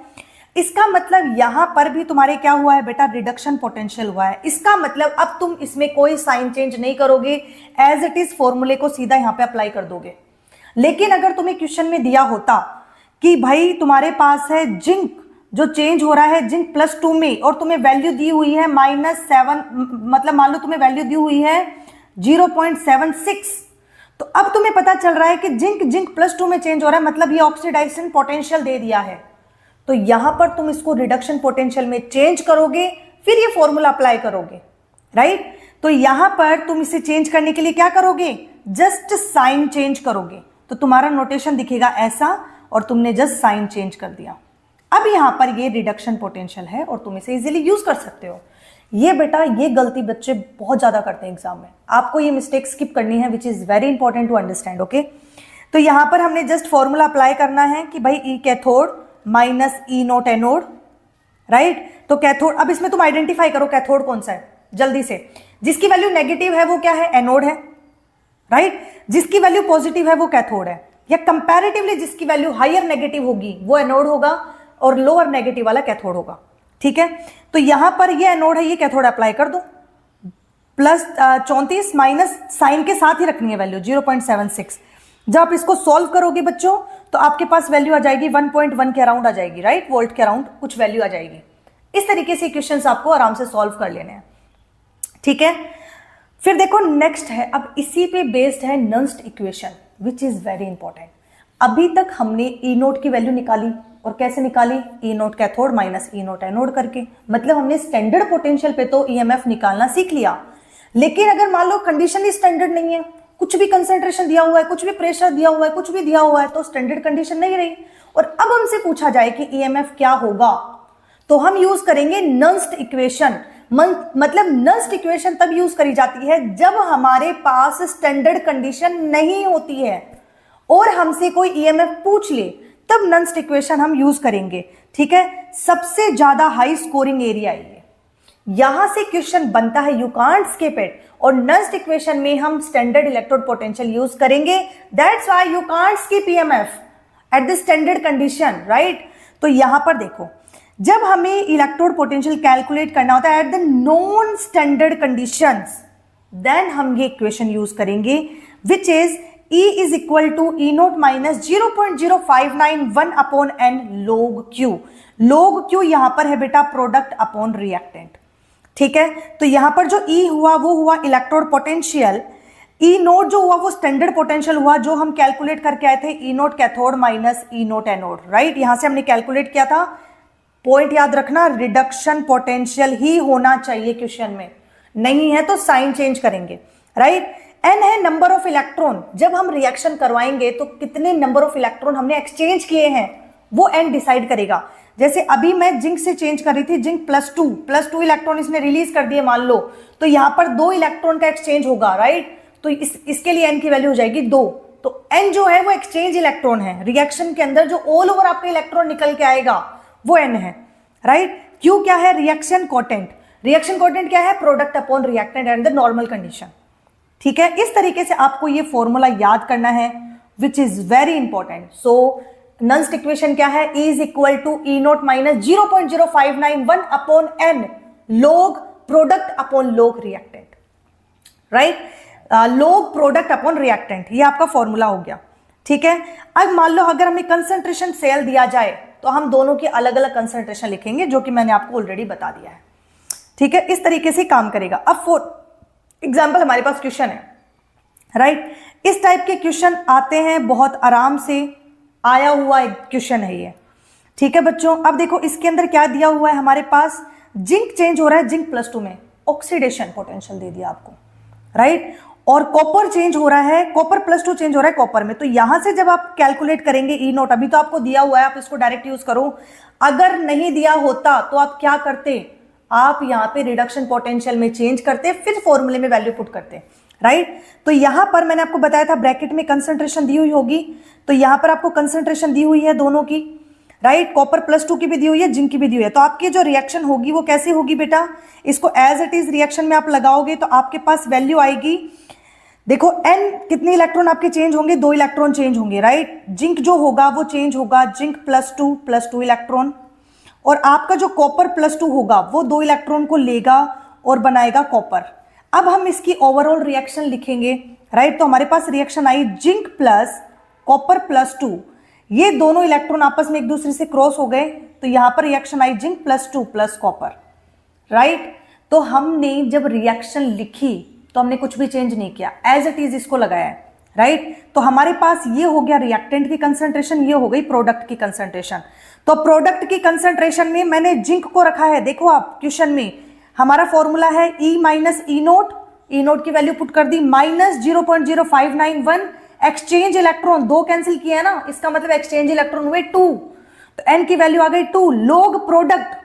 इसका मतलब यहां पर भी तुम्हारे क्या हुआ है बेटा, रिडक्शन पोटेंशियल हुआ है। इसका मतलब अब तुम इसमें कोई साइन चेंज नहीं करोगे, एज इट इज फॉर्मूले को सीधा यहां पे अप्लाई कर दोगे। लेकिन अगर तुम्हें क्वेश्चन में दिया होता कि भाई तुम्हारे पास है जिंक जो चेंज हो रहा है जिंक +2 में, और तुम्हें वैल्यू दी हुई है -7, मतलब मान लो तुम्हें वैल्यू दी हुई है 0.76, तो अब तुम्हें पता चल रहा है कि जिंक +2 में चेंज हो रहा है, मतलब ये ऑक्सीडाइजेशन पोटेंशियल दे दिया है। तो यहां पर तुम इसको रिडक्शन पोटेंशियल में चेंज करोगे, फिर ये फॉर्मूला अप्लाई करोगे, राइट। तो यहां पर तुम इसे चेंज करने के लिए क्या करोगे, जस्ट साइन चेंज करोगे। तो तुम्हारा नोटेशन दिखेगा ऐसा, और तुमने जस्ट साइन चेंज कर दिया। अब यहां पर ये रिडक्शन पोटेंशियल है और तुम इसे इजीली यूज कर सकते हो। ये बेटा ये गलती बच्चे बहुत ज्यादा करते हैं एग्जाम में, आपको ये मिस्टेक स्किप करनी है, which is very important to understand, okay. तो यहां पर हमने जस्ट फॉर्मूला अप्लाई करना है कि भाई ई cathode minus E nought anode, right. तो कैथोड, अब इसमें तुम आइडेंटिफाई करो कैथोड कौन सा है जल्दी से। जिसकी वैल्यू नेगेटिव है वो क्या है, एनोड है, राइट। जिसकी वैल्यू पॉजिटिव है वो कैथोड है, या कंपैरेटिवली जिसकी वैल्यू हायर नेगेटिव होगी वो एनोड होगा और लोअर नेगेटिव वाला कैथोड होगा, ठीक है। तो यहां पर ये एनोड है, ये कैथोड अप्लाई कर दो। +34 माइनस साइन के साथ ही रखनी है वैल्यू 0.76। जब आप इसको सॉल्व करोगे बच्चों तो आपके पास वैल्यू आ जाएगी 1.1 के अराउंड आ जाएगी, राइट, वोल्ट के अराउंड कुछ वैल्यू आ जाएगी। इस तरीके से क्वेश्चंस आपको आराम से सॉल्व कर लेने हैं, ठीक है। फिर देखो नेक्स्ट है, अब इसी पे बेस्ड है Nernst equation, which is very important. अभी तक हमने ई नोट की वैल्यू निकाली, और कैसे निकाली, ई nought cathode minus E nought anode करके, मतलब हमने स्टैंडर्ड पोटेंशियल पे तो ईएमएफ निकालना सीख लिया। लेकिन अगर मान लो कंडीशन ही स्टैंडर्ड नहीं है, कुछ भी कंसेंट्रेशन दिया हुआ है, कुछ भी प्रेशर दिया हुआ है, कुछ भी दिया हुआ है, तो स्टैंडर्ड कंडीशन नहीं रही, और अब हमसे पूछा जाए कि ईएमएफ क्या होगा, तो हम यूज करेंगे नर्स्ट इक्वेशन। मतलब नर्स्ट इक्वेशन तब यूज करी जाती है जब हमारे पास स्टैंडर्ड कंडीशन नहीं होती है और हमसे कोई ईएमएफ पूछ ले, तब नर्स्ट इक्वेशन हम यूज करेंगे, ठीक है। सबसे ज्यादा हाई स्कोरिंग एरिया है, यहां से क्वेश्चन बनता है, यू कांट स्किप इट। और नर्स्ट इक्वेशन में हम स्टैंडर्ड इलेक्ट्रोड पोटेंशियल यूज करेंगे, that's why you can't skip EMF at the standard condition, right. तो यहां पर देखो, जब हमें इलेक्ट्रोड पोटेंशियल कैलकुलेट करना होता है at the non standard conditions, then हम ये इक्वेशन यूज करेंगे, which is E is equal to E naught minus 0.0591 upon N log Q। log Q यहां पर है बेटा प्रोडक्ट अपॉन रिएक्टेंट, ठीक है। तो यहां पर जो E हुआ वो हुआ इलेक्ट्रोड पोटेंशियल, E नोट जो हुआ वो स्टैंडर्ड पोटेंशियल हुआ जो हम कैलकुलेट करके आए थे, E note cathode minus E note anode, right. यहां से हमने कैलकुलेट किया था, पॉइंट याद रखना, रिडक्शन पोटेंशियल ही होना चाहिए क्वेश्चन में, नहीं है तो साइन चेंज करेंगे, राइट। एन है नंबर ऑफ इलेक्ट्रॉन, जब हम रिएक्शन करवाएंगे तो कितने नंबर ऑफ इलेक्ट्रॉन हमने एक्सचेंज किए हैं वो एन डिसाइड करेगा। जैसे अभी मैं जिंक से चेंज कर रही थी, जिंक +2 इलेक्ट्रॉन इसने रिलीज कर दिए मान लो, तो यहां पर 2 इलेक्ट्रॉन का एक्सचेंज होगा, राइट। तो इसके लिए एन की वैल्यू हो जाएगी 2। तो एन जो है वो एक्सचेंज इलेक्ट्रॉन है, रिएक्शन के अंदर जो ऑल ओवर आपका इलेक्ट्रॉन निकल के आएगा वो एन है, राइट। क्यू क्या है, रिएक्शन कोटेंट। रिएक्शन कोटेंट क्या है, product upon reactant and the normal condition, ठीक है। इस तरीके से आपको ये फॉर्मूला याद करना है, which is very important. So Nernst equation क्या है, E is equal to E naught minus 0.0591 upon N log product upon log reactant, right. log product upon reactant, ये आपका फॉर्मूला हो गया, ठीक है। अब मान लो अगर हमें कंसेंट्रेशन सेल दिया जाए तो हम दोनों की अलग अलग कंसेंट्रेशन लिखेंगे, जो कि मैंने आपको ऑलरेडी बता दिया है, ठीक है। इस तरीके से काम करेगा। अब फॉर एग्जाम्पल हमारे पास क्वेश्चन है, राइट। इस टाइप के क्वेश्चन आते हैं, बहुत आराम से आया हुआ एक क्वेश्चन है ये, ठीक है बच्चों। अब देखो इसके अंदर क्या दिया हुआ है हमारे पास, जिंक चेंज हो रहा है, जिंक +2 में ऑक्सीडेशन पोटेंशियल दे दिया आपको, राइट। और कॉपर चेंज हो रहा है, कॉपर +2 चेंज हो रहा है कॉपर में। तो यहां से जब आप कैलकुलेट करेंगे E नोट, अभी तो आपको दिया हुआ है, आप इसको डायरेक्ट यूज करो। अगर नहीं दिया होता तो आप क्या करते, आप यहां पे रिडक्शन पोटेंशियल में चेंज करते, फिर फॉर्मूले में वैल्यू पुट करते, राइट। तो यहां पर मैंने आपको बताया था ब्रैकेट में कंसंट्रेशन दी हुई होगी, तो यहां पर आपको कंसंट्रेशन दी हुई है दोनों की, राइट। कॉपर +2 की भी दी हुई है, जिंक की भी दी हुई है। तो आपकी जो रिएक्शन होगी वो कैसे होगी बेटा, इसको एज इट इज रिएक्शन में आप लगाओगे तो आपके पास वैल्यू आएगी देखो n कितने इलेक्ट्रॉन आपके चेंज होंगे, 2 इलेक्ट्रॉन चेंज होंगे, राइट। जिंक जो होगा वो चेंज होगा, जिंक +2 इलेक्ट्रॉन, और आपका जो कॉपर +2 होगा वो 2 इलेक्ट्रॉन को लेगा और बनाएगा कॉपर। अब हम इसकी ओवरऑल रिएक्शन लिखेंगे, राइट। तो हमारे पास रिएक्शन आई जिंक प्लस कॉपर +2, ये दोनों इलेक्ट्रॉन आपस में एक दूसरे से क्रॉस हो गए, तो यहां पर रिएक्शन आई जिंक +2 प्लस कॉपर, राइट। तो हमने जब रिएक्शन लिखी तो हमने कुछ भी चेंज नहीं किया, एज इट इज इसको लगाया है, राइट। तो हमारे पास ये हो गया रिएक्टेंट की कंसंट्रेशन, ये हो गई प्रोडक्ट की कंसंट्रेशन। तो प्रोडक्ट की कंसंट्रेशन में मैंने जिंक को रखा है, देखो आप क्वेश्चन में हमारा फॉर्मूला है E माइनस ई नोट की वैल्यू पुट कर दी -0.0591, एक्सचेंज इलेक्ट्रॉन 2 कैंसिल किया है ना, इसका मतलब एक्सचेंज इलेक्ट्रॉन हुए 2, तो n की वैल्यू आ गई 2 log प्रोडक्ट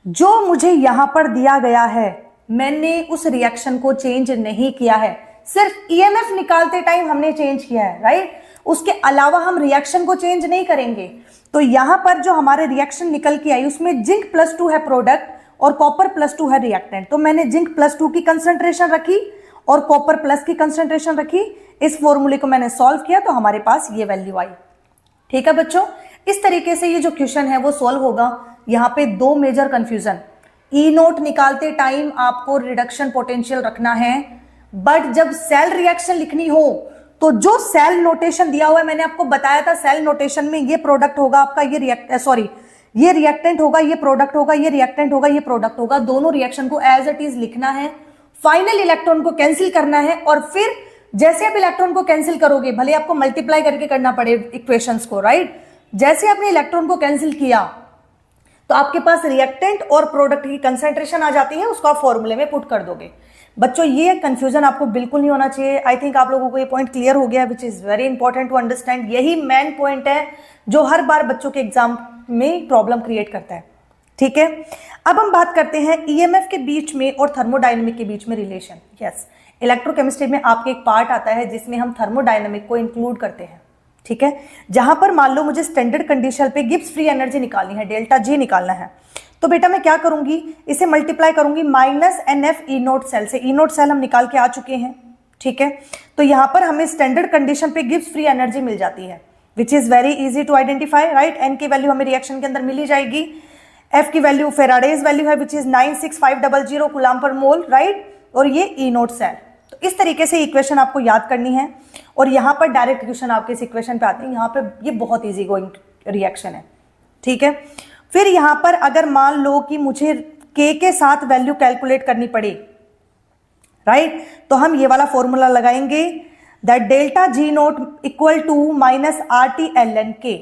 जो मुझे यहां पर दिया गया है, मैंने उस रिएक्शन को चेंज नहीं किया है, सिर्फ ईएमएफ निकालते टाइम हमने चेंज किया है, राइट। उसके अलावा हम रिएक्शन को चेंज नहीं करेंगे। तो यहां पर जो हमारे रिएक्शन निकल के आई उसमें जिंक +2 है प्रोडक्ट और कॉपर +2 है रिएक्टेंट, तो मैंने जिंक +2 की कंसंट्रेशन रखी और कॉपर प्लस की कंसंट्रेशन रखी। इस फॉर्मूले को मैंने सॉल्व किया तो हमारे पास ये वैल्यू आई। ठीक है बच्चों, इस तरीके से ये जो क्वेश्चन है वो सॉल्व होगा। यहाँ पे 2 मेजर कंफ्यूजन, ई नोट निकालते टाइम आपको रिडक्शन पोटेंशियल रखना है, बट जब सेल रिएक्शन लिखनी हो तो जो सेल नोटेशन दिया हुआ है, मैंने आपको बताया था सेल नोटेशन में ये प्रोडक्ट होगा आपका, ये रिएक्टेंट होगा, ये प्रोडक्ट होगा, ये रिएक्टेंट होगा, ये प्रोडक्ट होगा, दोनों रिएक्शन को एज इट इज लिखना है, फाइनल इलेक्ट्रॉन को कैंसिल करना है, और फिर जैसे आप इलेक्ट्रॉन को कैंसिल करोगे, भले आपको मल्टीप्लाई करके करना पड़े इक्वेशंस को, राइट, जैसे आपने इलेक्ट्रॉन को कैंसिल किया तो आपके पास रिएक्टेंट और प्रोडक्ट की कंसंट्रेशन आ जाती है, उसको आप फॉर्मूले में पुट कर दोगे। बच्चों ये कंफ्यूजन आपको बिल्कुल नहीं होना चाहिए। आई थिंक आप लोगों को ये पॉइंट क्लियर हो गया, which is very important to understand. यही मेन पॉइंट है जो हर बार बच्चों के एग्जाम में प्रॉब्लम क्रिएट करता है। ठीक है, अब हम बात करते हैं ईएमएफ के बीच में और थर्मोडायनेमिक के बीच में रिलेशन। यस, इलेक्ट्रोकेमिस्ट्री में आपके एक पार्ट आता है जिसमें हम थर्मोडायनेमिक को इंक्लूड करते हैं। ठीक है, जहां पर मान लो मुझे स्टैंडर्ड कंडीशन पे गिब्स फ्री एनर्जी निकालनी है, डेल्टा जी निकालना है, तो बेटा मैं क्या करूंगी, इसे मल्टीप्लाई करूंगी -NF ई नोट सेल से। ई नोट सेल हम निकाल के आ चुके हैं। ठीक है, तो यहां पर हमें स्टैंडर्ड कंडीशन पे गिब्स फ्री एनर्जी मिल जाती है, which is very easy to identify, right. N की वैल्यू हमें रिएक्शन के अंदर मिल ही जाएगी, एफ की वैल्यू फेराडेज वैल्यू है which is 96500 coulomb per mole, right, और ये ई नोट सेल। तो इस तरीके से इक्वेशन आपको याद करनी है, और यहां पर डायरेक्ट क्वेश्चन आपके इस इक्वेशन पे आते हैं। यहां पे ये बहुत इजी गोइंग रिएक्शन है। ठीक है, फिर यहां पर अगर मान लो कि मुझे के साथ वैल्यू कैलकुलेट करनी पड़े, राइट, तो हम ये वाला फॉर्मूला लगाएंगे, that delta G naught equal to -RT ln K,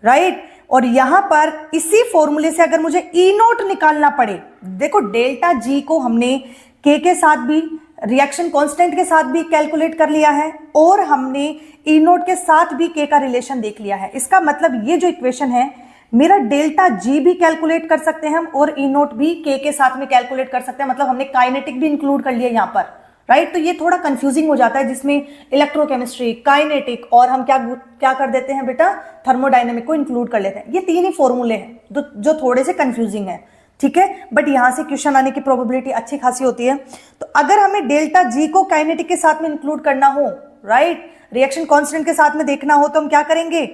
right. और यहां पर इसी फॉर्मूले से अगर मुझे ई नोट निकालना पड़े, देखो डेल्टा जी को हमने के साथ भी, रिएक्शन कांस्टेंट के साथ भी कैलकुलेट कर लिया है, और हमने ई नोट के साथ भी के का रिलेशन देख लिया है। इसका मतलब ये जो इक्वेशन है, मेरा डेल्टा जी भी कैलकुलेट कर सकते हैं हम, और ई नोट भी के साथ में कैलकुलेट कर सकते हैं, मतलब हमने काइनेटिक भी इंक्लूड कर लिया यहाँ पर, राइट। तो ये थोड़ा कंफ्यूजिंग हो जाता है, जिसमें इलेक्ट्रोकेमिस्ट्री, काइनेटिक और हम क्या कर देते हैं बेटा, थर्मोडायनेमिक को इंक्लूड कर लेते हैं। ये 3 ही फॉर्मूले हैं जो थोड़े से कंफ्यूजिंग है। ठीक है, बट यहां से क्वेश्चन आने की प्रोबेबिलिटी अच्छी खासी होती है। तो अगर हमें डेल्टा जी को काइनेटिक के साथ में इंक्लूड करना हो, राइट, रिएक्शन कांस्टेंट के साथ में देखना हो, तो हम क्या करेंगे,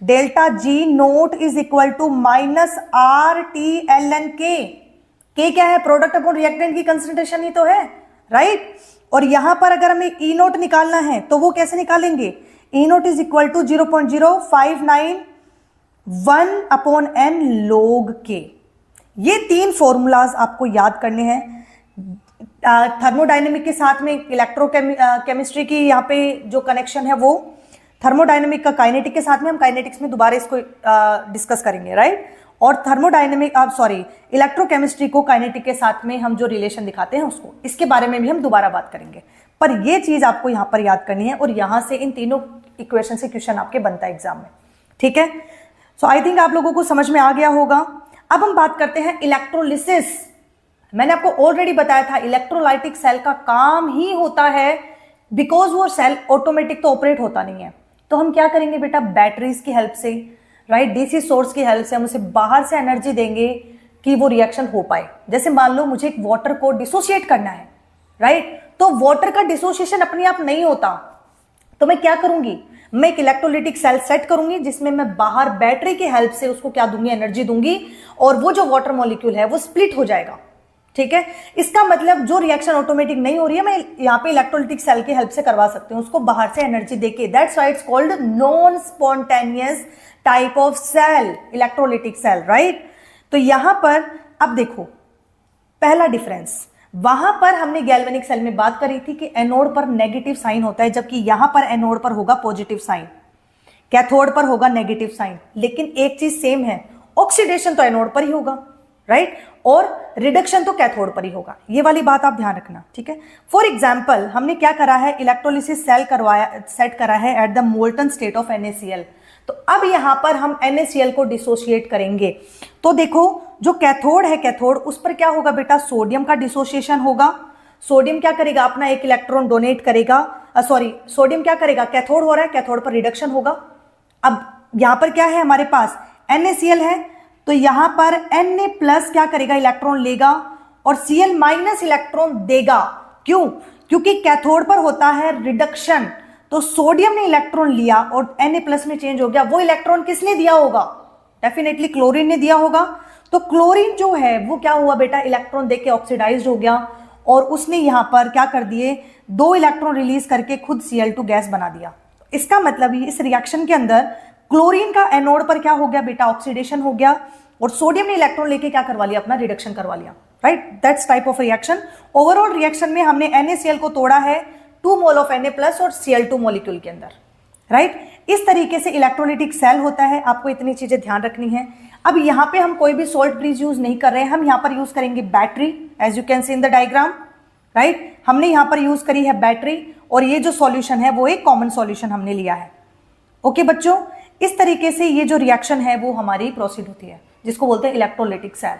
delta G naught is equal to -RT ln K। K क्या है, प्रोडक्ट अपॉन रिएक्टेंट की कंसंट्रेशन ही तो है, राइट। और यहां पर अगर हमें ई नोट निकालना है तो वो कैसे निकालेंगे, E nought is equal to 0.0591 upon n log K। ये 3 फॉर्मूलाज आपको याद करने हैं। थर्मोडायनेमिक के साथ में इलेक्ट्रोकेमिस्ट्री की यहाँ पे जो कनेक्शन है वो थर्मोडायनेमिक का काइनेटिक के साथ में, हम काइनेटिक्स में दोबारा इसको डिस्कस करेंगे, राइट। और इलेक्ट्रोकेमिस्ट्री को काइनेटिक के साथ में हम जो रिलेशन दिखाते हैं उसको, इसके बारे में भी हम दोबारा बात करेंगे। पर ये चीज आपको यहाँ पर याद करनी है, और यहां से इन तीनों इक्वेशन से क्वेश्चन आपके बनता है एग्जाम में। ठीक है, सो आई थिंक आप लोगों को समझ में आ गया होगा। अब हम बात करते हैं इलेक्ट्रोलिसिस। मैंने आपको ऑलरेडी बताया था, इलेक्ट्रोलाइटिक सेल का काम ही होता है, बिकॉज वो सेल ऑटोमेटिक तो ऑपरेट होता नहीं है, तो हम क्या करेंगे बेटा, बैटरीज की हेल्प से, राइट, डीसी सोर्स की हेल्प से हम उसे बाहर से एनर्जी देंगे कि वो रिएक्शन हो पाए। जैसे मान लो मुझे एक वाटर को डिसोशिएट करना है, राइट, तो वाटर का डिसोसिएशन अपने आप नहीं होता, तो मैं क्या करूंगी, मैं एक इलेक्ट्रोलिटिक सेल सेट करूंगी जिसमें मैं बाहर बैटरी की हेल्प से उसको क्या दूंगी, एनर्जी दूंगी, और वो जो वाटर मॉलिक्यूल है वो स्प्लिट हो जाएगा। ठीक है, इसका मतलब जो रिएक्शन ऑटोमेटिक नहीं हो रही है, मैं यहां पे इलेक्ट्रोलिटिक सेल की हेल्प से करवा सकती हूं, उसको बाहर से एनर्जी देके। That's why it's called non spontaneous type of cell, electrolytic cell, right. तो यहां पर अब देखो पहला डिफरेंस, वहां पर हमने गैल्वेनिक सेल में बात करी थी कि एनोड पर नेगेटिव साइन होता है, जबकि यहां पर एनोड पर होगा पॉजिटिव साइन, कैथोड पर होगा नेगेटिव साइन। लेकिन एक चीज सेम है, ऑक्सीडेशन तो एनोड पर ही होगा, राइट, और रिडक्शन तो कैथोड पर ही होगा। ये वाली बात आप ध्यान रखना, ठीक है। फॉर एग्जाम्पल हमने क्या करा है, इलेक्ट्रोलिसिस सेल सेट करा है at the molten state of NaCl। तो अब यहां पर हम NaCl को डिसोशिएट करेंगे। तो देखो जो कैथोड है, कैथोड उस पर क्या होगा बेटा, सोडियम का डिसोसिएशन होगा। सोडियम क्या करेगा, अपना एक इलेक्ट्रॉन डोनेट करेगा, सोडियम क्या करेगा, कैथोड हो रहा है, कैथोड पर रिडक्शन होगा। अब यहां पर क्या है हमारे पास, NaCl है, तो यहां पर Na+ क्या करेगा, इलेक्ट्रॉन लेगा, और Cl- इलेक्ट्रॉन देगा। क्यों, क्योंकि कैथोड पर होता है रिडक्शन, तो सोडियम ने इलेक्ट्रॉन लिया और Na+ में चेंज हो गया। वो इलेक्ट्रॉन किसने दिया होगा, डेफिनेटली क्लोरीन ने दिया होगा। तो क्लोरीन जो है वो क्या हुआ बेटा, इलेक्ट्रॉन देके ऑक्सीडाइज्ड हो गया, और उसने यहां पर क्या कर दिए, 2 इलेक्ट्रॉन रिलीज करके खुद Cl2 गैस बना दिया। इसका मतलब इस रिएक्शन के अंदर क्लोरीन का एनोड पर क्या हो गया बेटा, ऑक्सीडेशन हो गया, और सोडियम ने इलेक्ट्रॉन लेके क्या करवा लिया, अपना रिडक्शन करवा लिया, right. That's type of reaction. Overall reaction में हमने NaCl को तोड़ा है 2 मोल ऑफ Na+ और Cl2 मॉलिक्यूल के अंदर, राइट। इस तरीके से इलेक्ट्रोलिटिक सेल होता है, आपको इतनी चीजें ध्यान रखनी है। अब यहां पे हम कोई भी सॉल्ट ब्रिज यूज नहीं कर रहे हैं, हम यहां पर यूज करेंगे battery, as you can see in the diagram, right. हमने यहां पर यूज करी है बैटरी, और ये जो सॉल्यूशन है वो एक कॉमन सॉल्यूशन हमने लिया है। ओके बच्चों, इस तरीके से ये जो रिएक्शन है वो हमारी प्रोसीड होती है, जिसको बोलते हैं इलेक्ट्रोलिटिक सेल।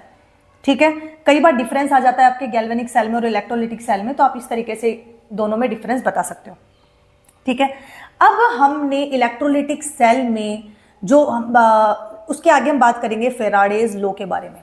ठीक है, कई बार डिफरेंस आ जाता है आपके गैल्वेनिक सेल में और इलेक्ट्रोलिटिक सेल में, तो आप इस तरीके से दोनों में डिफरेंस बता सकते हो। ठीक है, अब हमने इलेक्ट्रोलिटिक सेल में जो उसके आगे हम बात करेंगे फेराडेज लॉ के बारे में।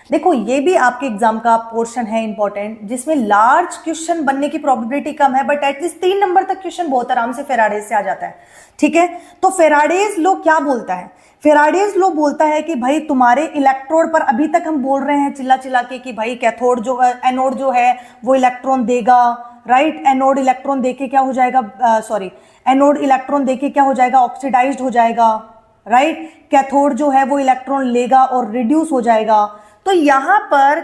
देखो ये भी आपके एग्जाम का पोर्शन है इंपॉर्टेंट, जिसमें लार्ज क्वेश्चन बनने की प्रोबेबिलिटी कम है, बट एटलीस्ट 3 नंबर तक क्वेश्चन बहुत आराम से फेराडेज से आ जाता है। ठीक है, तो फेराडेज लॉ क्या बोलता है, फेराडेज लॉ बोलता है कि भाई तुम्हारे इलेक्ट्रोड पर, अभी तक हम बोल रहे हैं चिल्ला चिल्ला के कि भाई कैथोड जो है, एनोड जो है वो इलेक्ट्रॉन देगा, राइट। एनोड इलेक्ट्रॉन देके क्या हो जाएगा, एनोड इलेक्ट्रॉन देके क्या हो जाएगा, ऑक्सीडाइज्ड हो जाएगा, राइट। कैथोड जो है वो इलेक्ट्रॉन लेगा और रिड्यूस हो जाएगा। तो यहां पर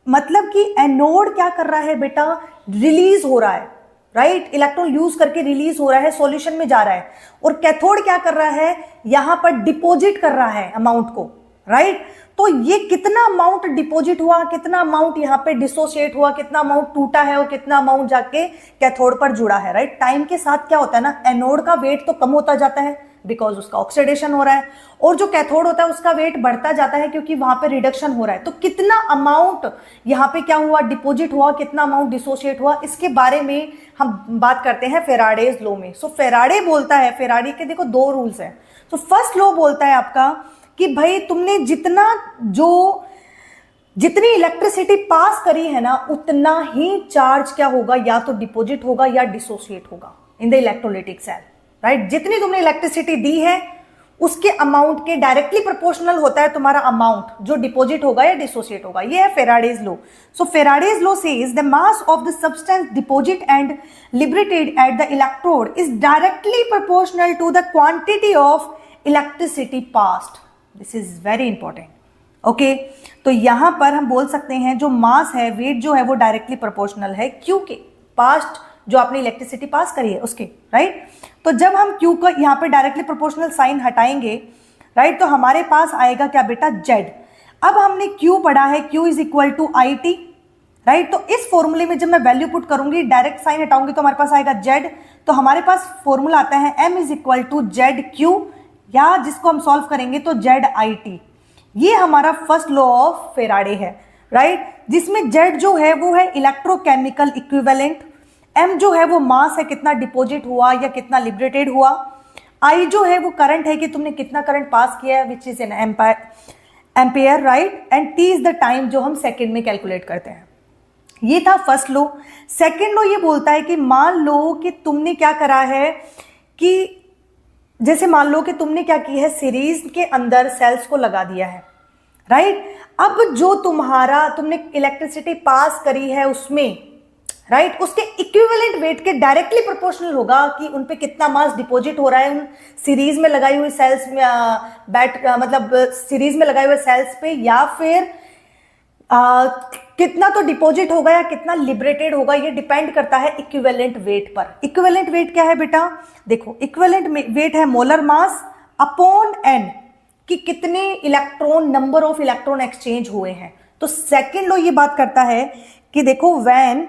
मतलब कि एनोड क्या कर रहा है बेटा, रिलीज हो रहा है, राइट। इलेक्ट्रॉन यूज करके रिलीज हो रहा है, सॉल्यूशन में जा रहा है, और कैथोड क्या कर रहा है, यहां पर डिपॉजिट कर रहा है अमाउंट को, राइट। तो ये कितना अमाउंट डिपॉजिट हुआ, कितना अमाउंट यहां पे डिसोसिएट हुआ, कितना अमाउंट टूटा है और कितना अमाउंट जाके कैथोड पर जुड़ा है, राइट। टाइम के साथ क्या होता है ना, एनोड का वेट तो कम होता जाता है बिकॉज उसका ऑक्सीडेशन हो रहा है, और जो कैथोड होता है उसका वेट बढ़ता जाता है क्योंकि वहां पे रिडक्शन हो रहा है। तो कितना अमाउंट यहाँ पे क्या हुआ, डिपॉजिट हुआ, कितना अमाउंट डिसोसिएट हुआ, इसके बारे में हम बात करते हैं फेराडेज लॉ में। सो फेराडे बोलता है, फेराडे के देखो 2 रूल्स हैं। तो फर्स्ट लॉ बोलता है आपका कि भाई तुमने जितनी इलेक्ट्रिसिटी पास करी है ना, उतना ही चार्ज क्या होगा, या तो डिपॉजिट होगा या डिसोसिएट होगा in the electrolytic cell, right. जितनी तुमने इलेक्ट्रिसिटी दी है उसके अमाउंट के डायरेक्टली प्रोपोर्शनल होता है तुम्हारा अमाउंट जो डिपॉजिट होगा या डिसोसिएट होगा। ये है Faraday's law. So Faraday's law says the mass of the substance deposit and liberated at the electrode is directly proportional to the quantity of electricity passed. This is very important. Okay, तो यहां पर हम बोल सकते हैं जो मास है, वेट जो है वो डायरेक्टली प्रोपोर्शनल है, क्योंकि पास्ट जो आपने इलेक्ट्रिसिटी पास करी है उसके, राइट। तो जब हम Q का यहाँ पे डायरेक्टली प्रोपोर्शनल साइन हटाएंगे, राइट, तो हमारे पास आएगा क्या बेटा, Z। अब हमने Q पढ़ा है, Q is equal to IT, right. तो इस फॉर्मूले में जब मैं वैल्यू पुट करूंगी, डायरेक्ट साइन हटाऊंगी तो हमारे पास आएगा Z। तो हमारे पास फॉर्मूला आता है M is equal to ZQ, या जिसको हम सॉल्व करेंगे तो ZIT। ये हमारा फर्स्ट लॉ ऑफ फेराडे है, राइट, जिसमें Z जो है वो है इलेक्ट्रोकेमिकल इक्विवेलेंट, M जो है वो मास है, कितना डिपॉजिट हुआ या कितना लिबरेटेड हुआ, I जो है वो करंट है कि तुमने कितना करंट पास किया है, which is an ampere, right, and T is the time जो हम सेकंड में कैलकुलेट करते हैं। ये था फर्स्ट लॉ। सेकंड लॉ ये बोलता है कि मान लो कि तुमने क्या करा है कि जैसे मान लो कि तुमने क्या की है, सीरीज के अंदर सेल्स को लगा दिया है, राइट। अब जो तुमने इलेक्ट्रिसिटी पास करी है उसमें, राइट, उसके इक्विवेलेंट वेट के डायरेक्टली प्रोपोर्शनल होगा कि उन पे कितना मास डिपॉजिट हो रहा है उन सीरीज में लगाई हुई सेल्स में, मतलब सीरीज में लगाए हुए सेल्स पे, या फिर कितना तो डिपॉजिट होगा या कितना लिबरेटेड होगा। ये डिपेंड करता है इक्विवेलेंट वेट पर। इक्विवेलेंट वेट क्या है बेटा, देखो इक्विवेलेंट वेट है मोलर मास अपॉन एन, कि कितने electron, number of electron exchange हुए हैं। तो सेकेंड लॉ ये बात करता है कि देखो when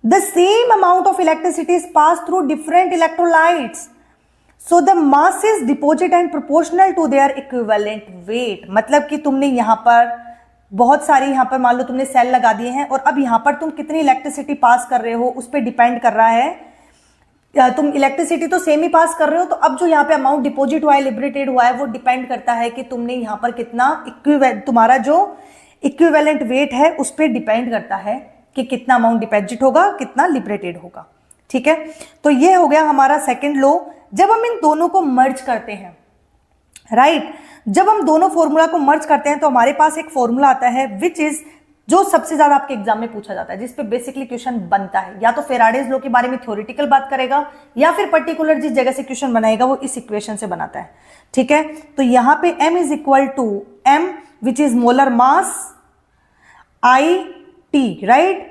the same amount of electricity is pass through different electrolytes so the mass is deposit and proportional to their equivalent weight. मतलब कि तुमने यहां पर बहुत सारी, यहां पर मान लो तुमने सेल लगा दिए हैं और अब यहां पर तुम कितनी इलेक्ट्रिसिटी पास कर रहे हो उस पर डिपेंड कर रहा है। तुम इलेक्ट्रिसिटी तो सेम ही पास कर रहे हो, तो अब जो यहाँ पे अमाउंट डिपॉजिट हुआ है, लिबरेटेड हुआ है, वो डिपेंड करता है कि तुमने यहाँ पर कितना तुम्हारा जो इक्विवेलेंट वेट है उस पर डिपेंड करता है कि कितना अमाउंट डिपॉजिट होगा, कितना लिबरेटेड होगा। ठीक है, तो ये हो गया हमारा सेकेंड लॉ। जब हम इन दोनों को मर्ज करते हैं, राइट, जब हम दोनों फॉर्मूला को मर्ज करते हैं तो हमारे पास एक फॉर्मूला आता है विच इज, जो सबसे ज्यादा आपके एग्जाम में पूछा जाता है, जिसपे बेसिकली क्वेश्चन बनता है। या तो फेराडेज लॉ के बारे में थ्योरेटिकल बात करेगा, या फिर पर्टिकुलर जिस जगह से क्वेश्चन बनाएगा वो इस इक्वेशन से बनाता है। ठीक है, तो यहां पे m is equal to m which is molar mass I T, right,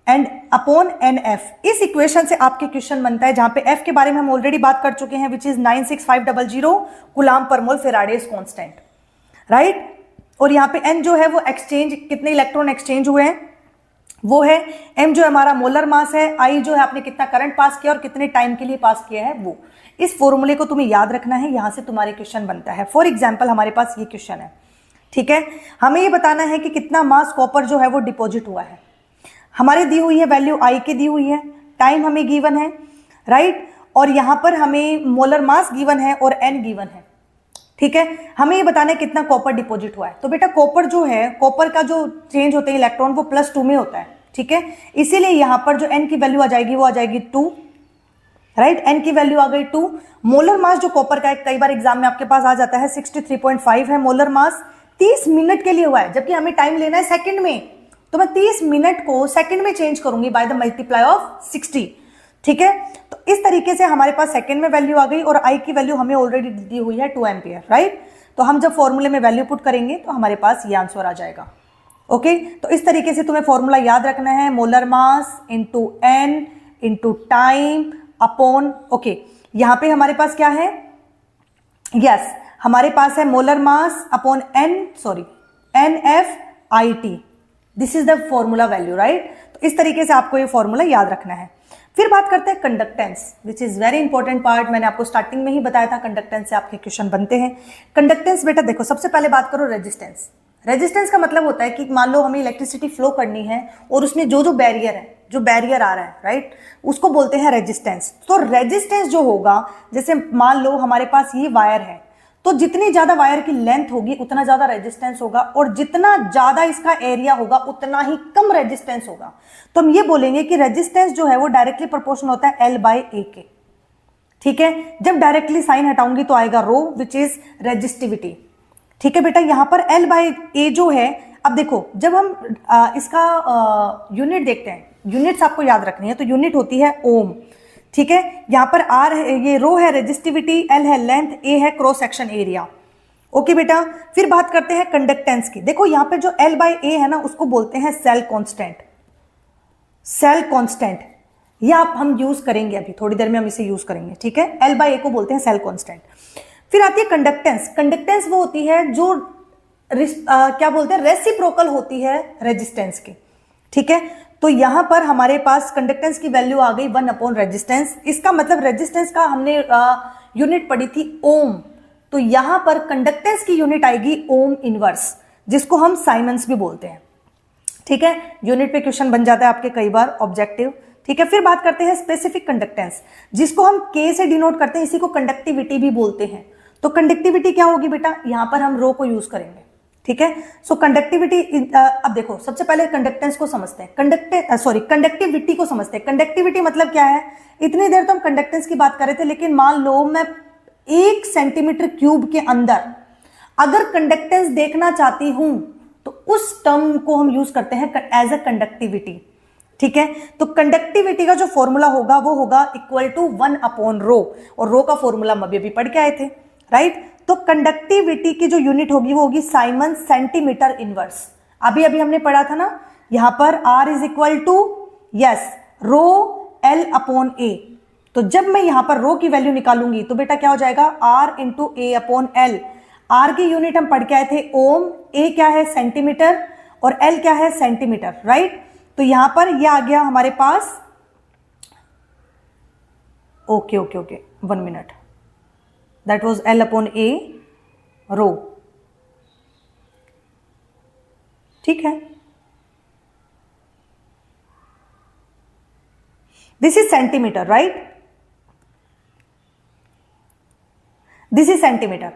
and upon NF। इस इक्वेशन से आपके क्वेश्चन बनता है, जहां पे F के बारे में हम ऑलरेडी बात कर चुके हैं, विच इज 96500 कूलाम पर मोल फेराडेज कांस्टेंट, राइट। और यहाँ पे N जो है वो एक्सचेंज, कितने इलेक्ट्रॉन एक्सचेंज हुए हैं वो है। M जो हमारा मोलर मास है, I जो है आपने कितना करंट पास किया और कितने टाइम के लिए पास किया है वो। इस फॉर्मूले को तुम्हें याद रखना है, यहां से तुम्हारे क्वेश्चन बनता है। फॉर एग्जाम्पल हमारे पास ये क्वेश्चन है, ठीक है, हमें ये बताना है कि कितना मास कॉपर जो है वो डिपॉजिट हुआ है। हमारे दी हुई है वैल्यू I की दी हुई है, टाइम हमें गिवन है, राइट, और यहां पर हमें मोलर मास गिवन है और N गिवन है। ठीक है, हमें ये बताना है कितना कॉपर डिपॉजिट हुआ है। तो बेटा कॉपर जो है, कॉपर का जो चेंज होते हैं इलेक्ट्रॉन वो +2 में होता है। ठीक है, इसीलिए यहां पर जो N की वैल्यू आ जाएगी वो आ जाएगी 2, राइट, N की वैल्यू आ गई 2। मोलर मास जो कॉपर का कई बार एग्जाम में आपके पास आ जाता है 63.5 है मोलर मास। 30 मिनट के लिए हुआ है, जबकि हमें टाइम लेना है सेकंड में, तो मैं 30 मिनट को सेकंड में चेंज करूंगी बाय द मल्टीप्लाई ऑफ 60। ठीक है, तो इस तरीके से हमारे पास सेकंड में वैल्यू आ गई और I की वैल्यू हमें ऑलरेडी दी हुई है 2 एम्पियर, राइट। तो हम जब फॉर्मूले में वैल्यू पुट करेंगे तो हमारे पास ये आंसर आ जाएगा। ओके, तो इस तरीके से तुम्हें फॉर्मूला याद रखना है, molar mass into N into time upon, okay, यहां पे हमारे पास क्या है, यस, हमारे पास है molar mass upon NF/IT। This is the formula value, right. तो इस तरीके से आपको ये फॉर्मूला याद रखना है। फिर बात करते हैं conductance, which is very important part. मैंने आपको स्टार्टिंग में ही बताया था कंडक्टेंस से आपके क्वेश्चन बनते हैं। कंडक्टेंस बेटा देखो, सबसे पहले बात करो रेजिस्टेंस। रेजिस्टेंस का मतलब होता है कि मान लो हमें इलेक्ट्रिसिटी फ्लो करनी है और उसमें जो बैरियर है, जो बैरियर आ रहा है, राइट, उसको बोलते हैं रेजिस्टेंस। तो रेजिस्टेंस जो होगा, जैसे मान लो हमारे पास ये वायर है, तो जितनी ज्यादा वायर की लेंथ होगी उतना ज्यादा रेजिस्टेंस होगा, और जितना ज्यादा इसका एरिया होगा उतना ही कम रेजिस्टेंस होगा। तो हम ये बोलेंगे कि रेजिस्टेंस जो है वो डायरेक्टली प्रोपोर्शनल होता है L/A के। ठीक है, जब डायरेक्टली साइन हटाऊंगी तो आएगा रो, विच इज रेजिस्टिविटी। ठीक है बेटा, यहां पर L/A जो है, अब देखो जब हम इसका यूनिट देखते हैं, यूनिट्स आपको याद रखनी है, तो यूनिट होती है ओम। ठीक है, यहां पर R है, ये रो है रेजिस्टिविटी, L है लेंथ, A है क्रॉस सेक्शन एरिया। ओके बेटा, फिर बात करते हैं कंडक्टेंस की। देखो यहां पे जो L/A है ना, उसको बोलते हैं सेल कांस्टेंट। सेल कांस्टेंट ये आप हम यूज करेंगे, अभी थोड़ी देर में हम इसे यूज करेंगे। ठीक है, L/A को बोलते हैं सेल कांस्टेंट। फिर आती है कंडक्टेंस। कंडक्टेंस वो होती है जो क्या बोलते हैं, रेसिप्रोकल होती है रेजिस्टेंस की। ठीक है, तो यहां पर हमारे पास कंडक्टेंस की वैल्यू आ गई 1 रेजिस्टेंस। इसका मतलब रेजिस्टेंस का हमने यूनिट पढ़ी थी ओम, तो यहां पर कंडक्टेंस की यूनिट आएगी ओम इनवर्स, जिसको हम साइमंस भी बोलते हैं। ठीक है, यूनिट पे क्वेश्चन बन जाता है आपके कई बार ऑब्जेक्टिव। ठीक है, फिर बात करते हैं स्पेसिफिक कंडक्टेंस, जिसको हम K से डिनोट करते हैं, इसी को कंडक्टिविटी भी बोलते हैं। तो कंडक्टिविटी क्या होगी बेटा, यहां पर हम रो को यूज करेंगे। ठीक है। सो कंडक्टिविटी, अब देखो सबसे पहले कंडक्टेंस को समझते हैं, कंडक्टिविटी को समझते हैं। कंडक्टिविटी मतलब क्या है? इतनी देर तो हम कंडक्टेंस की बात कर रहे थे, लेकिन मान लो मैं 1 सेंटीमीटर क्यूब के अंदर अगर कंडक्टेंस देखना चाहती हूं तो उस टर्म को हम यूज करते हैं एज अ कंडक्टिविटी। ठीक है, तो कंडक्टिविटी का जो फॉर्मूला होगा वो होगा इक्वल टू 1/रो, और रो का फॉर्मूला हम अभी पढ़ के आए थे, राइट। तो कंडक्टिविटी की जो यूनिट होगी वो होगी साइमन सेंटीमीटर इनवर्स। अभी हमने पढ़ा था ना, यहां पर R is equal to yes rho L/A। तो जब मैं यहां पर रो की वैल्यू निकालूंगी तो बेटा क्या हो जाएगा? R into A/L। R की यूनिट हम पढ़ के आए थे ओम, A क्या है? सेंटीमीटर, और L क्या है? Centimetre, right. तो यहां पर ये आ गया हमारे पास, okay 1 minute, that was L/A rho, ठीक है। This is centimetre, right, this is centimetre.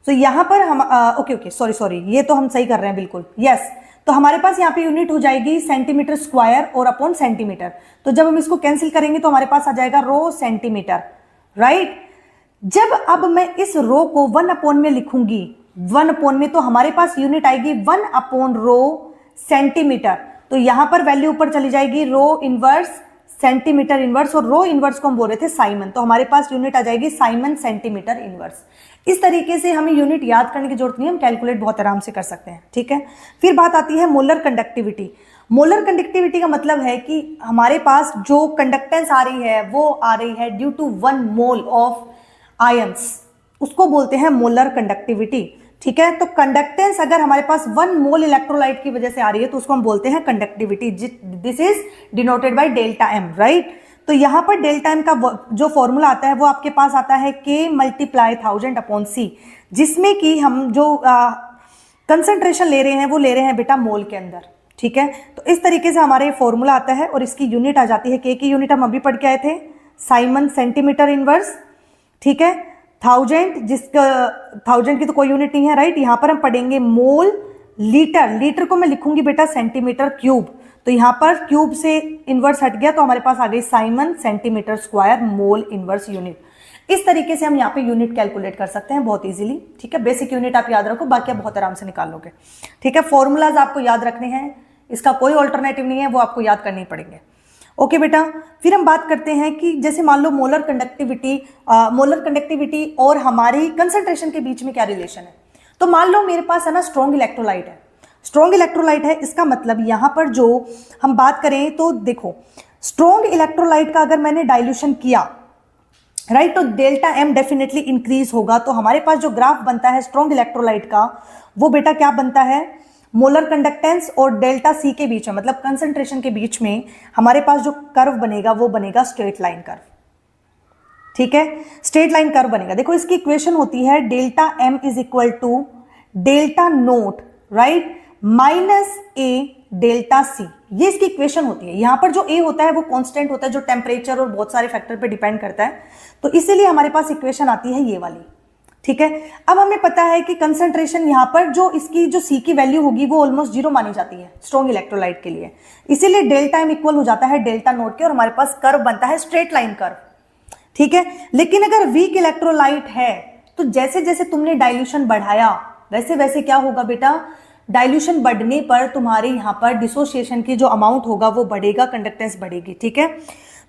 तो यहां पर हम ओके सॉरी, ये तो हम सही कर रहे हैं बिल्कुल, यस। तो हमारे पास यहां पे यूनिट हो जाएगी सेंटीमीटर स्क्वायर और अपॉन सेंटीमीटर। तो जब हम इसको कैंसिल करेंगे तो हमारे पास आ जाएगा रो सेंटीमीटर, राइट। जब अब मैं इस रो को 1/, में लिखूंगी, 1/, में, तो हमारे पास यूनिट आएगी 1/रो सेंटीमीटर। तो यहां पर वैल्यू ऊपर चली जाएगी रो इनवर्स सेंटीमीटर इनवर्स, और रो इनवर्स को हम बोल रहे थे साइमन, तो हमारे पास यूनिट आ जाएगी साइमन सेंटीमीटर इनवर्स। इस तरीके से हमें यूनिट याद करने की जरूरत नहीं है, हम कैलकुलेट बहुत आराम से कर सकते हैं, ठीक है। फिर बात आती है मोलर कंडक्टिविटी। मोलर कंडक्टिविटी का मतलब है कि हमारे पास जो कंडक्टेंस आ रही है वो आ रही है due to 1 mole of ions, उसको बोलते हैं मोलर कंडक्टिविटी, ठीक है। तो कंडक्टेंस अगर हमारे पास 1 मोल इलेक्ट्रोलाइट की वजह से आ रही है तो उसको हम बोलते हैं conductivity. This is denoted by delta M, right. तो यहां पर डेल्टा एम का जो फॉर्मूला आता है वो आपके पास आता है K × 1000/C, जिसमें कि हम जो कंसंट्रेशन ले रहे हैं वो ले रहे हैं बेटा मोल के अंदर, ठीक है। तो इस तरीके से हमारे फॉर्मूला आता है और इसकी यूनिट आ जाती है, K की यूनिट हम अभी पढ़ के आए थे साइमन सेंटीमीटर इनवर्स, ठीक है। 1000, जिसका 1000 की तो कोई यूनिट नहीं है, राइट। यहां पर हम पढ़ेंगे मोल लीटर, लीटर को मैं लिखूंगी बेटा सेंटीमीटर क्यूब, तो यहां पर क्यूब से इनवर्स हट गया तो हमारे पास आ गई Simon centimetre square mole inverse unit. इस तरीके से हम यहाँ पे यूनिट कैलकुलेट कर सकते हैं बहुत इजीली, ठीक है। बेसिक यूनिट आप याद रखो, बाकी आप बहुत आराम से निकाल लोगे, ठीक है। फॉर्मूलाज आपको याद रखने हैं, इसका कोई ऑल्टरनेटिव नहीं है, वो आपको याद करने ही पड़ेंगे, ओके बेटा। फिर हम बात करते हैं कि जैसे मान लो मोलर कंडक्टिविटी और हमारी कंसंट्रेशन के बीच में क्या रिलेशन है। तो मान लो मेरे पास है ना स्ट्रॉन्ग इलेक्ट्रोलाइट है, स्ट्रॉन्ग इलेक्ट्रोलाइट है, इसका मतलब यहां पर जो हम बात करें तो देखो स्ट्रॉन्ग इलेक्ट्रोलाइट का अगर मैंने डाइल्यूशन किया, राइट, तो डेल्टा एम डेफिनेटली इंक्रीज होगा। तो हमारे पास जो ग्राफ बनता है स्ट्रॉन्ग इलेक्ट्रोलाइट का वो बेटा क्या बनता है, मोलर कंडक्टेंस और डेल्टा सी के बीच में, मतलब कंसंट्रेशन के बीच में हमारे पास जो कर्व बनेगा वो बनेगा स्ट्रेट लाइन कर्व, ठीक है। स्ट्रेट लाइन कर्व बनेगा। देखो इसकी इक्वेशन होती है delta M is equal to delta naught, right, minus A delta C, ये इसकी इक्वेशन होती है। यहां पर जो ए होता है वो कांस्टेंट होता है जो टेम्परेचर और बहुत सारे फैक्टर पे डिपेंड करता है, तो इसीलिए हमारे पास इक्वेशन आती है ये वाली, ठीक है। अब हमें पता है कि कंसंट्रेशन यहां पर जो इसकी जो सी की वैल्यू होगी वो ऑलमोस्ट 0 मानी जाती है स्ट्रॉन्ग इलेक्ट्रोलाइट के लिए, इसीलिए डेल्टा एम इक्वल हो जाता है डेल्टा नोट के और हमारे पास कर्व बनता है स्ट्रेट लाइन कर्व, ठीक है। लेकिन अगर वीक इलेक्ट्रोलाइट है तो जैसे जैसे तुमने डाइल्यूशन बढ़ाया वैसे वैसे क्या होगा बेटा, डाइल्यूशन बढ़ने पर तुम्हारे यहां पर डिसोसिएशन की जो अमाउंट होगा वो बढ़ेगा, कंडक्टेंस बढ़ेगी, ठीक है।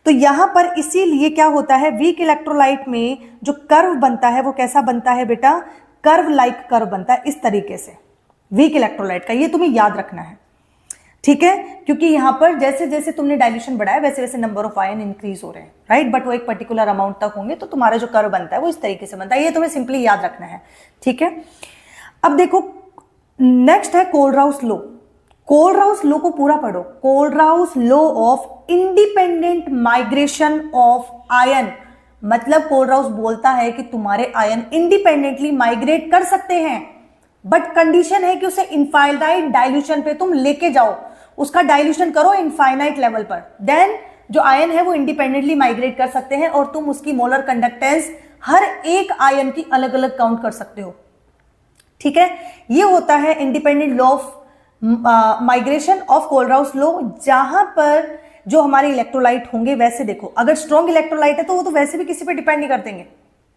तो यहां पर इसीलिए क्या होता है वीक इलेक्ट्रोलाइट में जो कर्व बनता है वो कैसा बनता है बेटा, कर्व लाइक कर्व बनता है इस तरीके से वीक इलेक्ट्रोलाइट का, ये तुम्हें याद रखना है, ठीक है। क्योंकि यहां पर जैसे जैसे तुमने डाइल्यूशन बढ़ाया वैसे वैसे नंबर ऑफ आयन इंक्रीज हो रहे हैं, राइट, बट वो एक पर्टिकुलर अमाउंट तक होंगे, तो तुम्हारा जो कर्व बनता है वो इस तरीके से बनता है, ये तुम्हें सिंपली याद रखना है, ठीक है। अब देखो नेक्स्ट है कोलराउस लॉ। कोलराउस लॉ को पूरा पढ़ो, Kohlrausch law of independent migration of ion, मतलब कोलराउस बोलता है कि तुम्हारे आयन इंडिपेंडेंटली माइग्रेट कर सकते हैं, बट कंडीशन है कि उसे इनफाइनाइट डाइल्यूशन पे तुम लेके जाओ, उसका डाइल्यूशन करो इनफाइनाइट लेवल पर, देन जो आयन है वो इंडिपेंडेंटली माइग्रेट कर सकते हैं और तुम उसकी मोलर कंडक्टेंस हर एक आयन की अलग अलग काउंट कर सकते हो, ठीक है, ये होता है independent law of migration of Kohlrausch law, जहां पर जो हमारे इलेक्ट्रोलाइट होंगे, वैसे देखो अगर स्ट्रॉन्ग इलेक्ट्रोलाइट है तो वो तो वैसे भी किसी पे डिपेंड नहीं करतेंगे,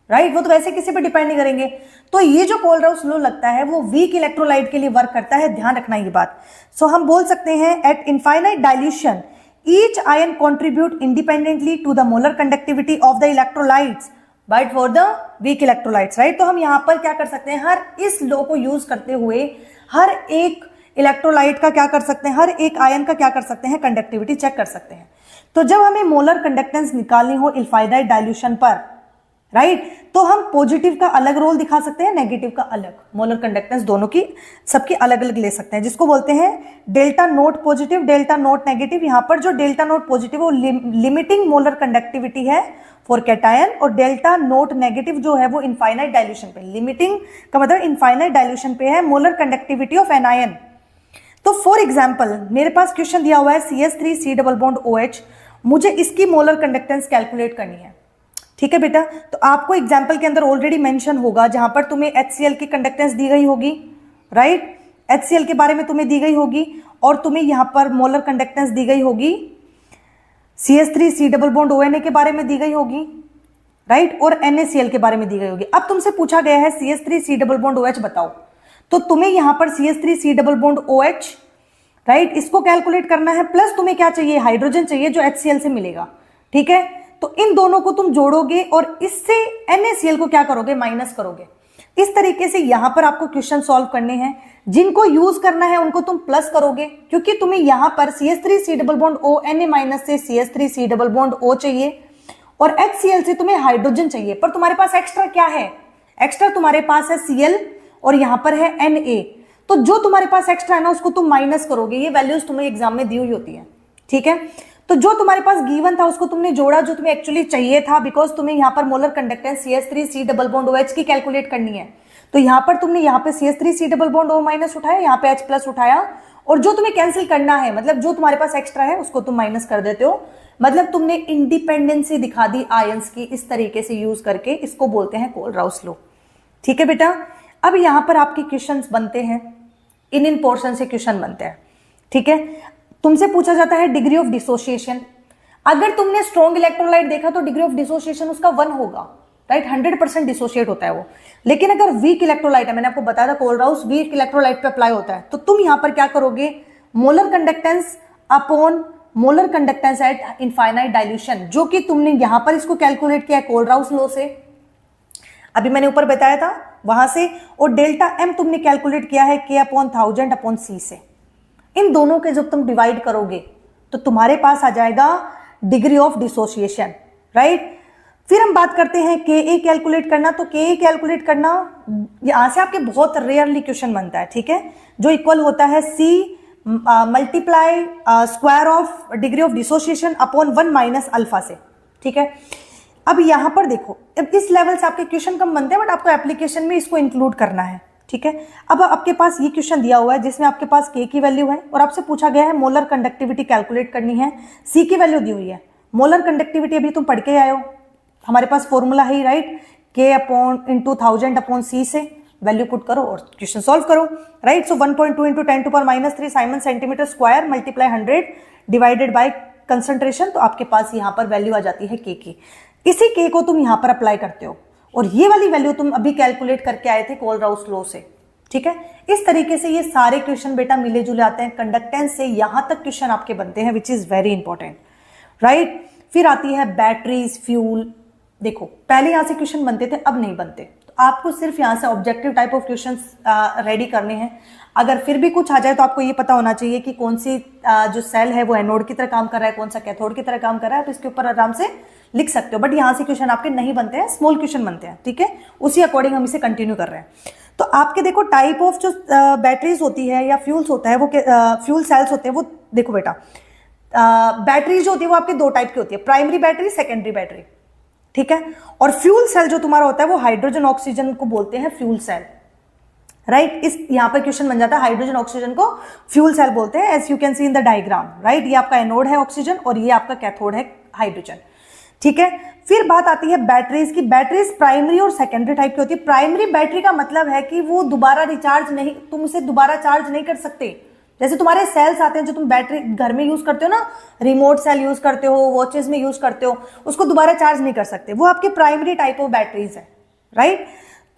राइट, वो तो वैसे किसी पे डिपेंड नहीं करेंगे। तो ये जो कोलराउस लॉ लगता है वो वीक इलेक्ट्रोलाइट के लिए वर्क करता है, ध्यान रखना ये बात। सो हम बोल सकते हैं at infinite dilution each ion contribute independently to the molar conductivity of the electrolytes but for the weak electrolytes, right. तो हम यहां पर क्या कर सकते हैं, हर इस लॉ को यूज करते हुए हर एक इलेक्ट्रोलाइट का क्या कर सकते हैं, हर एक आयन का क्या कर सकते हैं, कंडक्टिविटी चेक कर सकते हैं। तो जब हमें मोलर कंडक्टेंस निकालनी हो इनफाइनाइट डाइल्यूशन पर, राइट, तो हम पॉजिटिव का अलग रोल दिखा सकते हैं, नेगेटिव का अलग, मोलर कंडक्टेंस दोनों की सबकी अलग अलग ले सकते हैं, जिसको बोलते हैं delta naught positive, delta naught negative. यहां पर जो डेल्टा नोट पॉजिटिव वो लिमिटिंग मोलर कंडक्टिविटी है फॉर कैटायन, और डेल्टा नोट नेगेटिव जो है वो इनफाइनाइट डाइल्यूशन पे, लिमिटिंग का मतलब इनफाइनाइट डाइल्यूशन पे है molar conductivity of an ion. तो फॉर एग्जाम्पल मेरे पास क्वेश्चन दिया हुआ है CH3 डबल बॉन्ड OH, मुझे इसकी मोलर कंडक्टेंस कैलकुलेट करनी है, ठीक है बेटा। तो आपको एग्जाम्पल के अंदर ऑलरेडी मेंशन होगा, जहां पर तुम्हें HCl की कंडक्टेंस दी गई होगी, राइट, HCl के बारे में तुम्हें दी गई होगी, और तुम्हें यहां पर मोलर कंडक्टेंस दी गई होगी CH3 डबल बॉन्ड ONA के बारे में दी गई होगी, राइट, और NaCl के बारे में दी गई होगी। अब तुमसे पूछा गया है CH3 डबल बॉन्ड OH बताओ, तो तुम्हें यहां पर CH3 double bond OH, right, इसको कैलकुलेट करना है, प्लस तुम्हें क्या चाहिए, हाइड्रोजन चाहिए जो HCl से मिलेगा, ठीक है। तो इन दोनों को तुम जोड़ोगे और इससे NaCl को क्या करोगे, माइनस करोगे। इस तरीके से यहां पर आपको क्वेश्चन सॉल्व करने हैं, जिनको यूज करना है उनको तुम प्लस करोगे, क्योंकि तुम्हें यहां पर CH3 double bond ONA minus से CH3 डबल बॉन्ड O चाहिए, और HCl से तुम्हें हाइड्रोजन चाहिए, पर तुम्हारे पास एक्स्ट्रा क्या है, एक्स्ट्रा तुम्हारे पास है Cl और यहां पर है Na। तो जो तुम्हारे पास एक्स्ट्रा है ना उसको तुम माइनस करोगे, ये वैल्यूज तुम्हें एग्जाम में दी हुई होती है, ठीक है। तो जो तुम्हारे पास गिवन था उसको तुमने जोड़ा, जो तुम्हें एक्चुअली चाहिए था, बिकॉज तुम्हें यहां पर molar conductance CH3 double bond OH की कैलकुलेट करनी है। तो यहां पर तुमने यहाँ पे CH3 double bond O minus उठाया, यहाँ पे H प्लस उठाया, और जो तुम्हें कैंसिल करना है, मतलब जो तुम्हारे पास एक्स्ट्रा है उसको तुम माइनस कर देते हो, मतलब तुमने इंडिपेंडेंसी दिखा दी आयंस की इस तरीके से यूज करके, इसको बोलते हैं कोलराउस लॉ, ठीक है बेटा। अब यहां पर आपके क्वेश्चंस बनते हैं, इन पोर्शन से क्वेश्चन बनते हैं, ठीक है। तुमसे पूछा जाता है डिग्री ऑफ डिसोसिएशन। अगर तुमने स्ट्रॉन्ग इलेक्ट्रोलाइट देखा तो डिग्री ऑफ डिसोसिएशन उसका 1 होगा, राइट, 100% डिसोशिएट होता है वो। लेकिन अगर वीक इलेक्ट्रोलाइट है, मैंने आपको बताया था कोलराउस वीक इलेक्ट्रोलाइट पे अप्लाई होता है, तो तुम यहां पर क्या करोगे, molar conductance upon molar conductance eight infinite dilution, जो कि तुमने यहां पर इसको कैलकुलेट किया कोलराउस लॉ से, अभी मैंने ऊपर बताया था वहां से, और डेल्टा M तुमने कैलकुलेट किया है K/1000/C से। इन दोनों के जब तुम डिवाइड करोगे तो तुम्हारे पास आ जाएगा डिग्री ऑफ डिसोसिएशन, राइट। फिर हम बात करते हैं Ka कैलकुलेट करना। तो Ka कैलकुलेट करना यहां से आपके बहुत रेयरली क्वेश्चन बनता है, ठीक है, जो इक्वल होता है C multiply square of degree of dissociation upon 1 minus alpha से, ठीक है। अब यहां पर देखो, अब इस लेवल से आपके क्वेश्चन कम बनते हैं, बट आपको एप्लीकेशन में इसको इंक्लूड करना है, ठीक है। अब आपके पास ये क्वेश्चन दिया हुआ है जिसमें आपके पास K की वैल्यू है और आपसे पूछा गया है मोलर कंडक्टिविटी कैलकुलेट करनी है, C की वैल्यू दी हुई है। मोलर कंडक्टिविटी अभी तुम पढ़ के आए हो, हमारे पास फॉर्मूला है, राइट, K/1000/C से वैल्यू पुट करो और क्वेश्चन सॉल्व करो, right. So 1.2 into 10⁻³ Simon centimetre square multiply 100 divided by concentration, तो आपके पास यहाँ पर वैल्यू आ जाती है K की। इसी K को तुम यहाँ पर अप्लाई करते हो, और ये वाली वैल्यू तुम अभी कैलकुलेट करके आए थे कोलराउस लॉ से, ठीक है। इस तरीके से ये सारे क्वेश्चन बेटा मिले जुले आते हैं, कंडक्टेंस से यहां तक क्वेश्चन आपके बनते हैं, विच इज वेरी इंपॉर्टेंट, राइट। फिर आती है बैटरीज, फ्यूल। देखो पहले यहां से क्वेश्चन बनते थे, अब नहीं बनते, तो आपको सिर्फ यहां से objective type of question ready करने हैं। अगर फिर भी कुछ आ जाए तो आपको ये पता होना चाहिए कि कौन सी जो सेल है वो एनोड की तरह काम कर रहा है, कौन सा कैथोड की तरह काम कर रहा है, आप इसके ऊपर आराम से लिख सकते हो। बट यहां से क्वेश्चन आपके नहीं बनते हैं, स्मॉल क्वेश्चन बनते हैं, ठीक है, उसी अकॉर्डिंग हम इसे कंटिन्यू कर रहे हैं। तो आपके देखो टाइप ऑफ जो बैटरीज होती है या फ्यूल्स होता है, वो फ्यूल सेल्स होते हैं, वो देखो बेटा बैटरीज जो होती है वो आपके 2 टाइप की होती है, प्राइमरी बैटरी, सेकेंडरी बैटरी, ठीक है। और फ्यूल सेल जो तुम्हारा होता है वो हाइड्रोजन ऑक्सीजन को बोलते हैं फ्यूल सेल, राइट। इस यहां पर क्वेश्चन बन जाता है हाइड्रोजन ऑक्सीजन को फ्यूल सेल बोलते हैं, as you can see in the diagram, right. ये आपका एनोड है ऑक्सीजन और ये आपका कैथोड है हाइड्रोजन। ठीक है। फिर बात आती है बैटरीज की। बैटरीज प्राइमरी और सेकेंडरी टाइप की होती है। प्राइमरी बैटरी का मतलब है कि वो दोबारा रिचार्ज नहीं, तुम उसे दोबारा चार्ज नहीं कर सकते। जैसे तुम्हारे सेल्स आते हैं जो तुम बैटरी घर में यूज करते हो ना, रिमोट सेल यूज करते हो, वॉचेस में यूज करते हो, उसको दोबारा चार्ज नहीं कर सकते, वो आपकी प्राइमरी टाइप ऑफ बैटरीज है, राइट।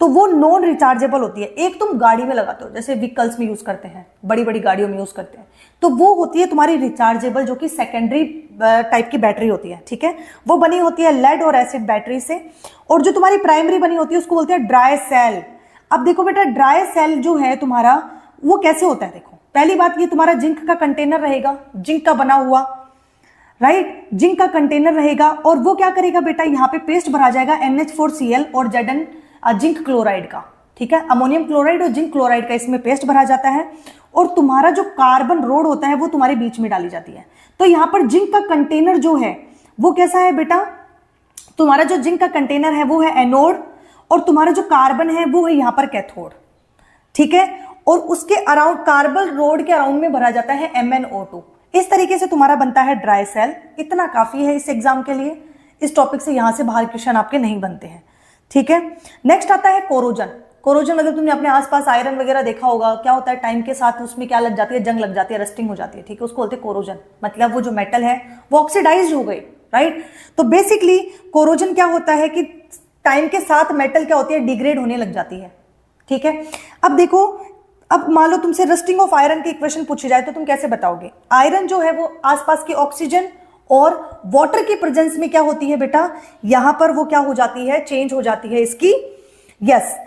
तो वो नॉन रिचार्जेबल होती है। एक तुम गाड़ी में लगाते हो, जैसे व्हीकल्स में यूज करते हैं, बड़ी बड़ी गाड़ियों में यूज करते हैं, तो वो होती है तुम्हारी रिचार्जेबल, जो कि सेकेंडरी टाइप की बैटरी होती है, ठीक है। वो बनी होती है लेड और एसिड बैटरी से। और जो तुम्हारी प्राइमरी बनी होती है उसको बोलते हैं ड्राई सेल। अब देखो बेटा, ड्राई सेल जो है तुम्हारा, वो कैसे होता है। देखो, पहली बात, ये तुम्हारा जिंक का कंटेनर रहेगा, जिंक का बना हुआ, राइट, जिंक का कंटेनर रहेगा। और वो क्या करेगा बेटा, यहाँ पे पेस्ट भरा जाएगा NH4Cl और Zn जिंक क्लोराइड का, ठीक है। अमोनियम क्लोराइड और जिंक क्लोराइड का इसमें पेस्ट भरा जाता है। और तुम्हारा जो कार्बन रोड होता है वो तुम्हारे बीच में डाली जाती है। तो यहां पर जिंक का कंटेनर जो है वो कैसा है बेटा, तुम्हारा जो जिंक का कंटेनर है वो है एनोड, और तुम्हारा जो कार्बन है वो है यहां पर कैथोड, ठीक है। और उसके अराउंड, कार्बन रोड के अराउंड में भरा जाता है MnO2। इस तरीके से तुम्हारा बनता है ड्राई सेल। इतना काफी है इस एग्जाम के लिए। इस टॉपिक से यहां से बाहर क्वेश्चन आपके नहीं बनते हैं, ठीक है। नेक्स्ट आता है कोरोजन। कोरोजन, अगर तुमने अपने आसपास आयरन वगैरह देखा होगा, क्या होता है, टाइम के साथ उसमें क्या लग जाती है, जंग लग जाती है, रस्टिंग हो जाती है, ठीक है, उसको बोलते हैं कोरोजन। मतलब वो जो मेटल है वो ऑक्सीडाइज हो गई, राइट। तो बेसिकली कोरोजन क्या होता है कि टाइम के साथ मेटल क्या होती है, डिग्रेड होने लग जाती है, ठीक है। अब देखो, अब मान लो तुमसे रस्टिंग ऑफ आयरन की इक्वेशन पूछी जाए तो तुम कैसे बताओगे। आयरन जो है वो आसपास की ऑक्सीजन और वाटर की प्रेजेंस में क्या होती है बेटा, यहां पर वो क्या हो जाती है, चेंज हो जाती है इसकी, यस,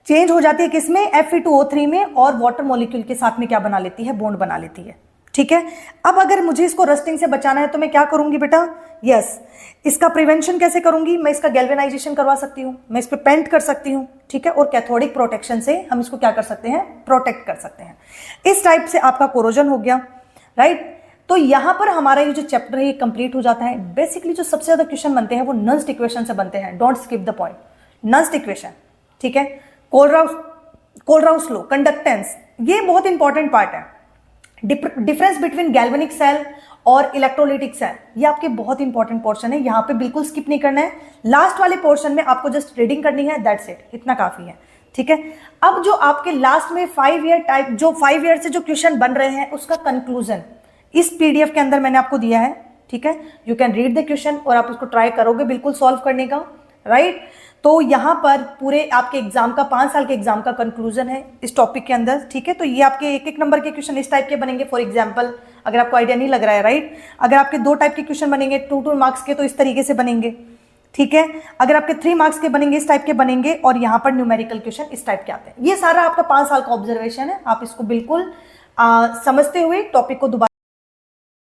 चेंज हो जाती है किसमें, Fe2O3 में, और वाटर मॉलिक्यूल के साथ में क्या बना लेती है, बॉन्ड बना लेती है, ठीक है। अब अगर मुझे इसको रस्टिंग से बचाना है तो मैं क्या करूंगी बेटा, यस, इसका प्रिवेंशन कैसे करूंगी, मैं इसका गैल्वेनाइजेशन करवा सकती हूं, मैं इस पर पेंट कर सकती हूं, ठीक है। और कैथोडिक प्रोटेक्शन से हम इसको क्या कर सकते हैं, प्रोटेक्ट कर सकते हैं। इस टाइप से आपका कोरोजन हो गया, राइट। तो यहां पर हमारा ये जो चैप्टर है ये कंप्लीट हो जाता है। बेसिकली जो सबसे ज्यादा क्वेश्चन बनते हैं वो नस्ट इक्वेशन से बनते हैं। Don't skip the point, Nernst equation, ठीक है। कोलराउस लॉ, कंडक्टेंस, ये बहुत इंपॉर्टेंट पार्ट है। डिफरेंस बिटवीन गैल्वेनिक सेल और इलेक्ट्रोलिटिक सेल, ये आपके बहुत इंपॉर्टेंट पोर्शन है, यहां पे बिल्कुल स्किप नहीं करना है। लास्ट वाले पोर्शन में आपको जस्ट रीडिंग करनी है, दैट्स इट, इतना काफी है, ठीक है। अब जो आपके लास्ट में 5 ईयर टाइप, जो 5 ईयर से जो क्वेश्चन बन रहे हैं उसका कंक्लूजन इस PDF के अंदर मैंने आपको दिया है, ठीक है। You can read the question और आप उसको ट्राई करोगे बिल्कुल सॉल्व करने का, राइट। तो यहां पर पूरे आपके एग्जाम का, 5 साल के एग्जाम का कंक्लूजन है इस टॉपिक के अंदर, ठीक है। तो ये आपके 1-1 नंबर के क्वेश्चन इस टाइप के बनेंगे। फॉर एग्जाम्पल, अगर आपको आइडिया नहीं लग रहा है, राइट, अगर आपके 2 टाइप के क्वेश्चन बनेंगे 2-2 मार्क्स के, तो इस तरीके से बनेंगे, ठीक है। अगर आपके 3 मार्क्स के बनेंगे इस टाइप के बनेंगे, और यहाँ पर न्यूमेरिकल क्वेश्चन इस टाइप के आते हैं। ये सारा आपका 5 साल का ऑब्जर्वेशन है, आप इसको बिल्कुल समझते हुए टॉपिक को दोबारा